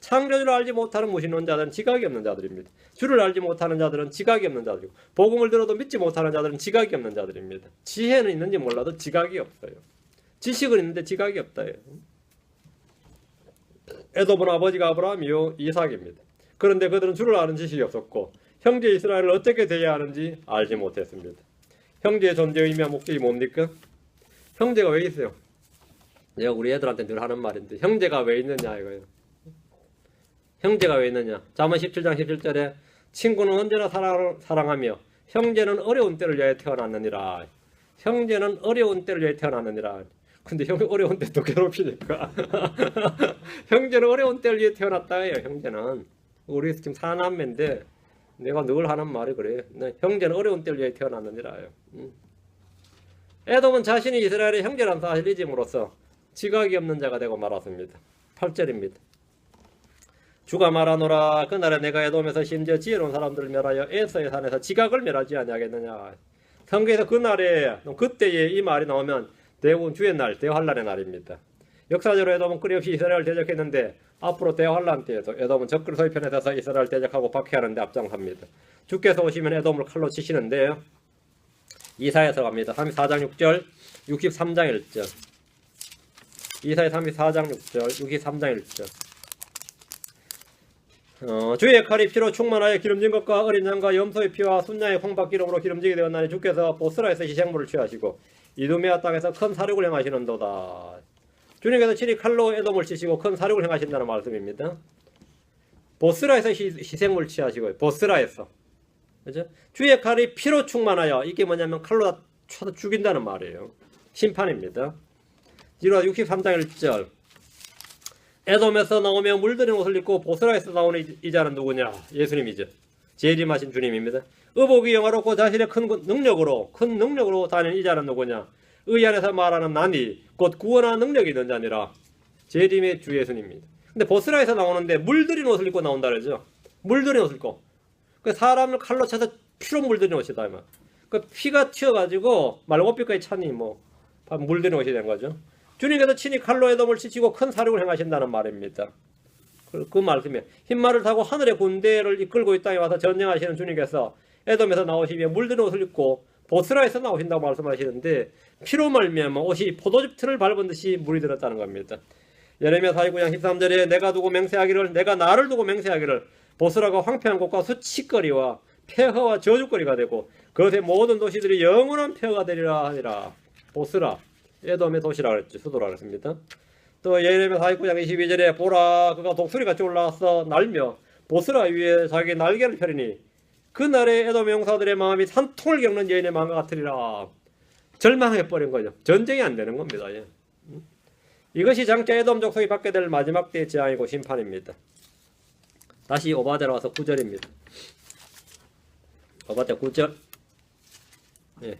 창조주를 알지 못하는 무신론자들은 지각이 없는 자들입니다. 주를 알지 못하는 자들은 지각이 없는 자들이고 복음을 들어도 믿지 못하는 자들은 지각이 없는 자들입니다. 지혜는 있는지 몰라도 지각이 없어요. 지식은 있는데 지각이 없다예요. 에돔은 아버지가 아브라함이요 이삭입니다. 그런데 그들은 주를 아는 지식이 없었고 형제 이스라엘을 어떻게 대해야 하는지 알지 못했습니다. 형제의 존재의 의미와 목적이 뭡니까? 형제가 왜 있어요? 내가 우리 애들한테 늘 하는 말인데 형제가 왜 있느냐 이거예요. 형제가 왜 있느냐? 잠언 17장 17절에 친구는 언제나 사랑하며 형제는 어려운 때를 위하여 태어났느니라. 형제는 어려운 때를 위하여 태어났느니라. 근데 형 어려운 때 또 괴롭히니까. 형제는 어려운 때를 위해 태어났다 해요. 형제는 우리 지금 사남매인데 내가 늘 하는 말이 그래요. 형제는 어려운 때를 위해 태어났느니라요. 에돔은 자신이 이스라엘의 형제란 사실을 잊음으로써 지각이 없는 자가 되고 말았습니다. 8절입니다. 주가 말하노라 그날에 내가 에돔에서 심지어 지혜로운 사람들을 멸하여 에서의 산에서 지각을 멸하지 아니하겠느냐. 성경에서 그날에 그때에 이 말이 나오면 대부분 주의 날 대환란의 날입니다. 역사적으로 에돔은 끊임없이 이스라엘을 대적했는데 앞으로 대환란 때에도 에돔은 적그리스도의 편에 서서 이스라엘을 대적하고 박해하는 데 앞장섭니다. 주께서 오시면 에돔을 칼로 치시는데요. 이사야서 갑니다. 34장 6절 63장 1절 이사야 34장 6절 63장 1절 주의 칼이 피로 충만하여 기름진 것과 어린 양과 염소의 피와 순양의 콩밥 기름으로 기름지게 되었나니 주께서 보스라에서 희생물을 취하시고 이두메아 땅에서 큰 사륙을 행하시는도다. 주님께서 친히 칼로 에돔을 치시고 큰 사륙을 행하신다는 말씀입니다. 보스라에서 희생물 취하시고 보스라에서, 그죠? 주의 칼이 피로 충만하여, 이게 뭐냐면 칼로 쳐서 죽인다는 말이에요. 심판입니다. 디도서 63장 1절. 에돔에서 나오며 물들인 옷을 입고 보스라에서 나오는 이자는 누구냐? 예수님이죠. 재림하신 주님입니다. 의복이 영화롭고 자신의 큰 능력으로 다니는 이자는 누구냐? 의 안에서 말하는 나니 곧 구원하는 능력이 있는 자니라. 재림의 주 예수님입니다. 근데 보스라에서 나오는데 물들인 옷을 입고 나온다 그러죠. 물들인 옷을 입고. 그 사람을 칼로 쳐서 피로 물들인 옷이다. 그 피가 튀어가지고 말고피까지 차니 물들인 옷이 된 거죠. 주님께서 친히 칼로 에돔을 치시고 큰 사륙을 행하신다는 말입니다. 그 말씀이에요. 흰말을 타고 하늘의 군대를 이끌고 이 땅에 와서 전쟁하시는 주님께서 에돔에서 나오시며 물들인 옷을 입고 보스라에서 나오신다고 말씀하시는데 피로 말미암아 옷이 포도즙 틀을 밟은 듯이 물이 들었다는 겁니다. 예레미야 49장 13절에 내가 나를 두고 맹세하기를 보스라가 황폐한 곳과 수치거리와 폐허와 저주거리가 되고 그것의 모든 도시들이 영원한 폐허가 되리라 하니라. 보스라, 에돔의 도시라 그랬죠. 수도라 그랬습니다. 또 예레미야 49장 22절에 보라 그가 독수리같이 올라와서 날며 보스라 위에 자기 날개를 펴리니 그날에 에돔의 용사들의 마음이 산통을 겪는 여인의 마음과 같으리라. 절망해버린 거죠. 전쟁이 안 되는 겁니다. 이것이 장차 에돔 족속이 받게 될 마지막 때의 재앙이고 심판입니다. 다시 오바댜로 와서 9절입니다. 오바댜 9절. 예.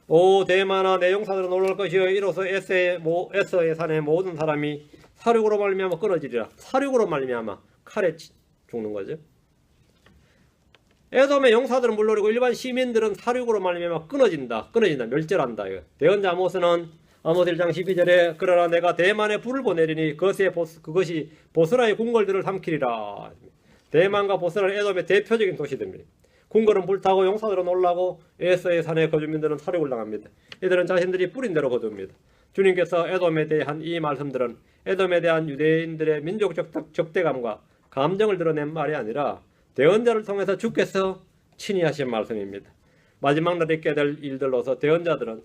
오 대만아 내 용사들은 놀랄 것이요 이로써 에서의 산의 모든 사람이 사륙으로 말미암아 끊어지리라. 사륙으로 말미암아 칼에 죽는 거죠. 에돔의 용사들은 물론이고 일반 시민들은 사륙으로 말미암아 끊어진다 멸절한다. 대언자 아모스는 아모스 1장 12절에 그러나 내가 대만에 불을 보내리니 그것이 보스라의 궁궐들을 삼키리라. 대만과 보스라는 에돔의 대표적인 도시들입니다. 궁궐은 불타고 용사들은 놀라고 에서의 산의 거주민들은 사륙을 당합니다. 이들은 자신들이 뿌린 대로 거둡니다. 주님께서 에돔에 대한 이 말씀들은 에돔에 대한 유대인들의 민족 적대감과 감정을 드러낸 말이 아니라 대언자를 통해서 주께서 친히 하신 말씀입니다. 마지막 날에 있게 될 일들로서 대언자들은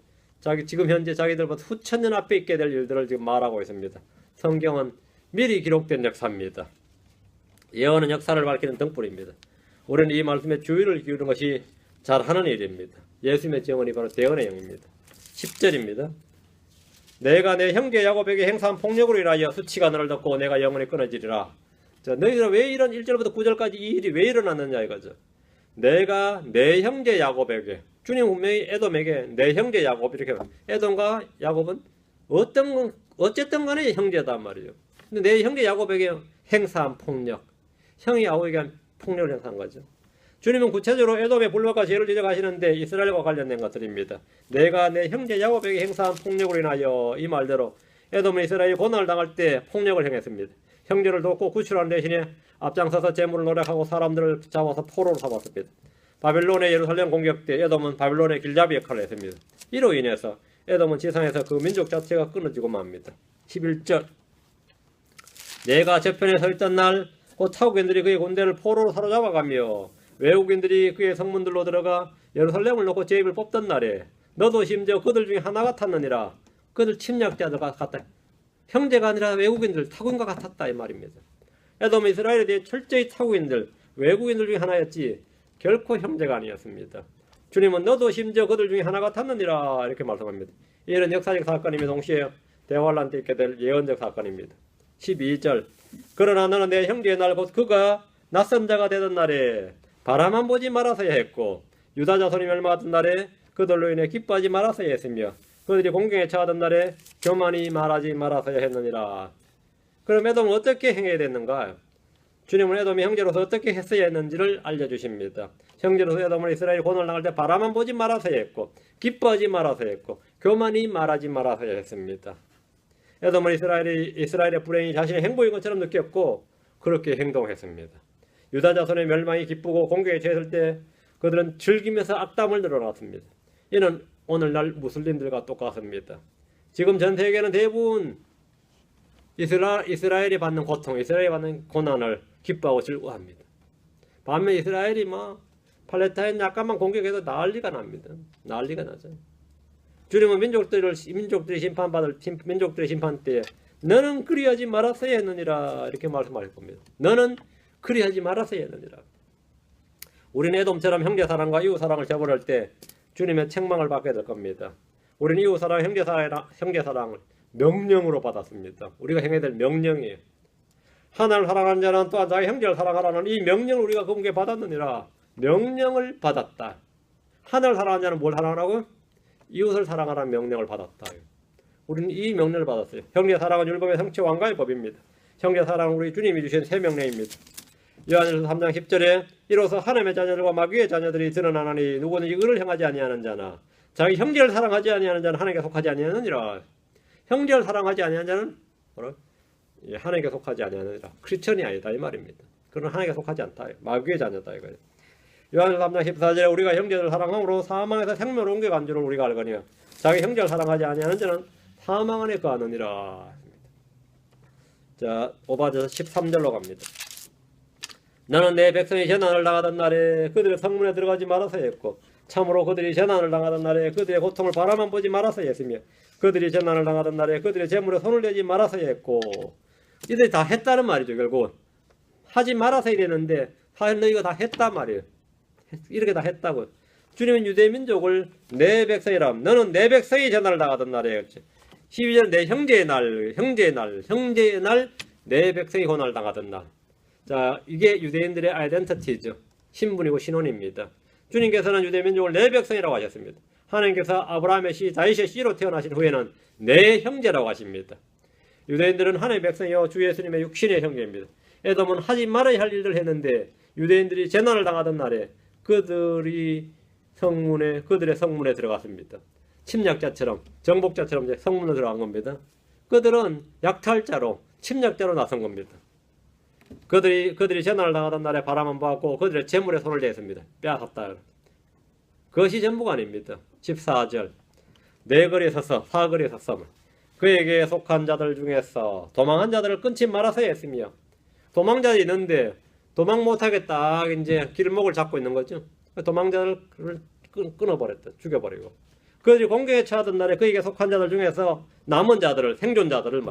지금 현재 자기들보다 수천 년 앞에 있게 될 일들을 지금 말하고 있습니다. 성경은 미리 기록된 역사입니다. 예언은 역사를 밝히는 등불입니다. 우리는 이 말씀에 주의를 기울이는 것이 잘하는 일입니다. 예수님의 증언이 바로 대언의 영입니다. 10절입니다. 내가 내 형제 야곱에게 행사한 폭력으로 인하여 수치가 너를 덮고 내가 영원히 끊어지리라. 자, 너희들은 왜 이런 1절부터 9절까지 이 일이 왜 일어났느냐 이거죠. 내가 내 형제 야곱에게, 주님 분명히 에돔에게 내 형제 야곱 이렇게, 에돔과 야곱은 어쨌든 간에 형제단 말이에요. 근데 내 형제 야곱에게 행사한 폭력, 형이 야곱에게 한 폭력을 행사한 거죠. 주님은 구체적으로 에돔의 불법과 죄를 지적하시는데 이스라엘과 관련된 것들입니다. 내가 내 형제 야곱에게 행사한 폭력으로 인하여, 이 말대로 에돔은 이스라엘이 고난을 당할 때 폭력을 행했습니다. 형제를 돕고 구출하는 대신에 앞장서서 재물을 노력하고 사람들을 잡아서 포로로 삼았습니다. 바벨론의 예루살렘 공격 때 에돔은 바벨론의 길잡이 역할을 했습니다. 이로 인해서 에돔은 지상에서 그 민족 자체가 끊어지고 맙니다. 11절. 내가 저편에 서 있던 날 곧 타국인들이 그의 군대를 포로로 사로잡아가며 외국인들이 그의 성문들로 들어가 예루살렘을 놓고 제 입을 뽑던 날에 너도 심지어 그들 중에 하나 같았느니라. 그들 침략자들 같다. 형제가 아니라 외국인들, 타국인과 같았다 이 말입니다. 에돔은 이스라엘에 대해 철저히 타국인들, 외국인들 중에 하나였지 결코 형제가 아니었습니다. 주님은 너도 심지어 그들 중에 하나 같았느니라 이렇게 말씀합니다. 이는 역사적 사건이며 동시에 대환란 때 있게 될 예언적 사건입니다. 12절. 그러나 너는 내 형제의 날 곧 그가 낯선 자가 되던 날에 바라만 보지 말아서야 했고 유다 자손이 멸망하던 날에 그들로 인해 기뻐하지 말아서야 했으며 그들이 공경에 처하던 날에 교만히 말하지 말아서야 했느니라. 그럼 에돔은 어떻게 행해야 됐는가? 주님은 에돔이 형제로서 어떻게 했어야 했는지를 알려주십니다. 형제로서 에돔은 이스라엘이 고난을 당할 때 바라만 보지 말아서야 했고 기뻐하지 말아서야 했고 교만히 말하지 말아서야 했습니다. 에돔은 이스라엘의 불행이 자신의 행복인 것처럼 느꼈고 그렇게 행동했습니다. 유다 자손의 멸망이 기쁘고 공격에 처했을 때 그들은 즐기면서 악담을 늘어놨습니다. 이는 오늘날 무슬림들과 똑같습니다. 지금 전 세계는 대부분 이스라엘이 받는 고통, 이스라엘이 받는 고난을 기뻐하고 즐거워합니다. 반면 이스라엘이 팔레스타인 약간만 공격해도 난리가 납니다. 난리가 나죠. 주님은 민족들의 심판 때에 너는 그리하지 말았어야 했느니라 이렇게 말씀하실 겁니다. 너는 그리하지 말았어야 했느니라. 우리는 에돔처럼 형제사랑과 이웃사랑을 저버릴 때 주님의 책망을 받게 될 겁니다. 우리는 이웃사랑, 형제사랑을 명령으로 받았습니다. 우리가 행해야 될 명령이에요. 하나님을 사랑하는 자는 또한 자기 형제를 사랑하라는 이 명령을 우리가 그분께 받았느니라. 명령을 받았다. 하나님을 사랑하는 자는 뭘 사랑하라고? 이웃을 사랑하라는 명령을 받았다. 우리는 이 명령을 받았어요. 형제사랑은 율법의 성취 완강의 법입니다. 형제사랑은 우리 주님이 주신 새 명령입니다. 요한일서 3장 10절에 이로써 하나님의 자녀들과 마귀의 자녀들이 드러나나니 누구는 이를 행하지 아니하는 자나 자기 형제를 사랑하지 아니하는 자는 하나님께 속하지 아니하느니라. 형제를 사랑하지 아니하는 자는 하나님께 속하지 아니하느니라. 크리스천이 아니다 이 말입니다. 그러나 하나님께 속하지 않다. 마귀의 자녀다 이거예요. 요한일서 3장 14절에 우리가 형제를 사랑함으로 사망에서 생명을 옮겨간 줄을 우리가 알거니와 자기 형제를 사랑하지 아니하는 자는 사망 안에 거하느니라. 자, 오바저서 13절로 갑니다. 너는 내 백성이 재난을 당하던 날에 그들의 성문에 들어가지 말아서 했고 참으로 그들이 재난을 당하던 날에 그들의 고통을 바라만 보지 말아서 했으며 그들이 재난을 당하던 날에 그들의 재물에 손을 대지 말아서 했고 이들이 다 했다는 말이죠. 결국 하지 말아서 이랬는데 사실 너희가 다 했단 말이에요. 이렇게 다 했다고. 주님은 유대민족을 내 백성이라 너는 내 백성이 재난을 당하던 날에 그렇지. 12절 내 형제의 날 내 백성이 고난을 당하던 날. 자, 이게 유대인들의 아이덴티티죠. 신분이고 신원입니다. 주님께서는 유대민족을 내 백성이라고 하셨습니다. 하나님께서 아브라함의 씨, 다윗의 씨로 태어나신 후에는 내 형제라고 하십니다. 유대인들은 하나님의 백성이요 주 예수님의 육신의 형제입니다. 에돔은 하지 말아야 할 일들을 했는데 유대인들이 재난을 당하던 날에 그들의 성문에 들어갔습니다. 침략자처럼 정복자처럼 이제 성문으로 들어간 겁니다. 그들은 약탈자로 침략자로 나선 겁니다. 그들이 재난을 당하던 날에 바람을 받고 그들의 재물에 손을 댔습니다. 빼앗았다. 그것이 전부가 아닙니다. 14절 내 거리에 서서 사거리에 섰으면 그에게 속한 자들 중에서 도망한 자들을 끊지 말아서 했으며 도망자들이 있는데 도망 못하겠다 이제 길목을 잡고 있는 거죠. 도망자들을 끊어버렸다. 죽여버리고 그들이 공격에 처하던 날에 그에게 속한 자들 중에서 남은 자들을 생존자들을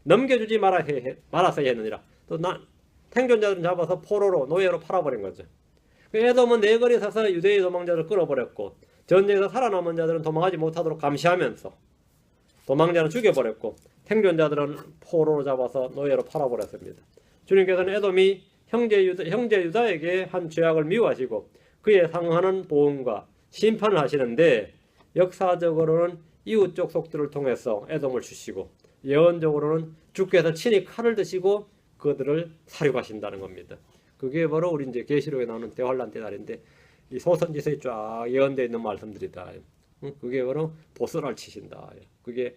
넘겨주지 말아서 했느니라. 또 생존자들은 잡아서 포로로 노예로 팔아버린 거죠. 에돔은 내 거리에 서서 유대의 도망자를 끌어버렸고 전쟁에서 살아남은 자들은 도망하지 못하도록 감시하면서 도망자는 죽여버렸고 생존자들은 포로로 잡아서 노예로 팔아버렸습니다. 주님께서는 에돔이 형제 유다에게 한 죄악을 미워하시고 그에 상응하는 보응과 심판을 하시는데 역사적으로는 이웃 족속들을 통해서 에돔을 주시고 예언적으로는 주께서 친히 칼을 드시고 그들을 사륙하신다는 겁니다. 그게 바로 우리 이제 계시록에 나오는 대환란 때날인데 이 소선지서에 쫙 예언되어 있는 말씀들이다. 그게 바로 보스라를 치신다. 그게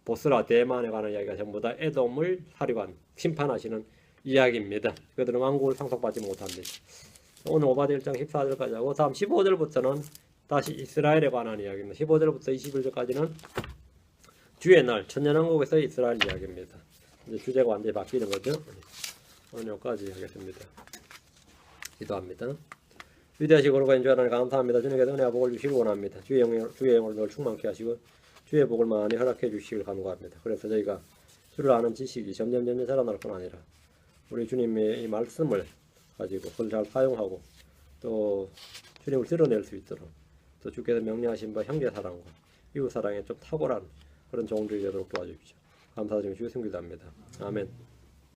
보스라 대만에 관한 이야기가 전부 다 에돔을 사륙한 심판하시는 이야기입니다. 그들은 왕국을 상속받지 못합니다. 오늘 오바댜 1장 14절까지 하고 다음 15절부터는 다시 이스라엘에 관한 이야기입니다. 15절부터 21절까지는 주의 날 천년왕국에서 이스라엘 이야기입니다. 이제 주제가 완전히 바뀌는 거죠. 오늘 여기까지 하겠습니다. 기도합니다. 위대하시고 거룩하신 주 하나님 감사합니다. 주님께서 은혜와 복을 주시길 원합니다. 주의 영을 늘 충만케 하시고 주의 복을 많이 허락해 주시길 간구합니다. 그래서 저희가 주를 아는 지식이 점점 자라날 뿐 아니라 우리 주님의 이 말씀을 가지고 그걸 잘 사용하고 또 주님을 드러낼 수 있도록 또 주께서 명령하신 바 형제 사랑과 이웃 사랑에 좀 탁월한 그런 종들이 되도록 도와주십시오. 감사드리며 주의 승기도합니다. 아멘.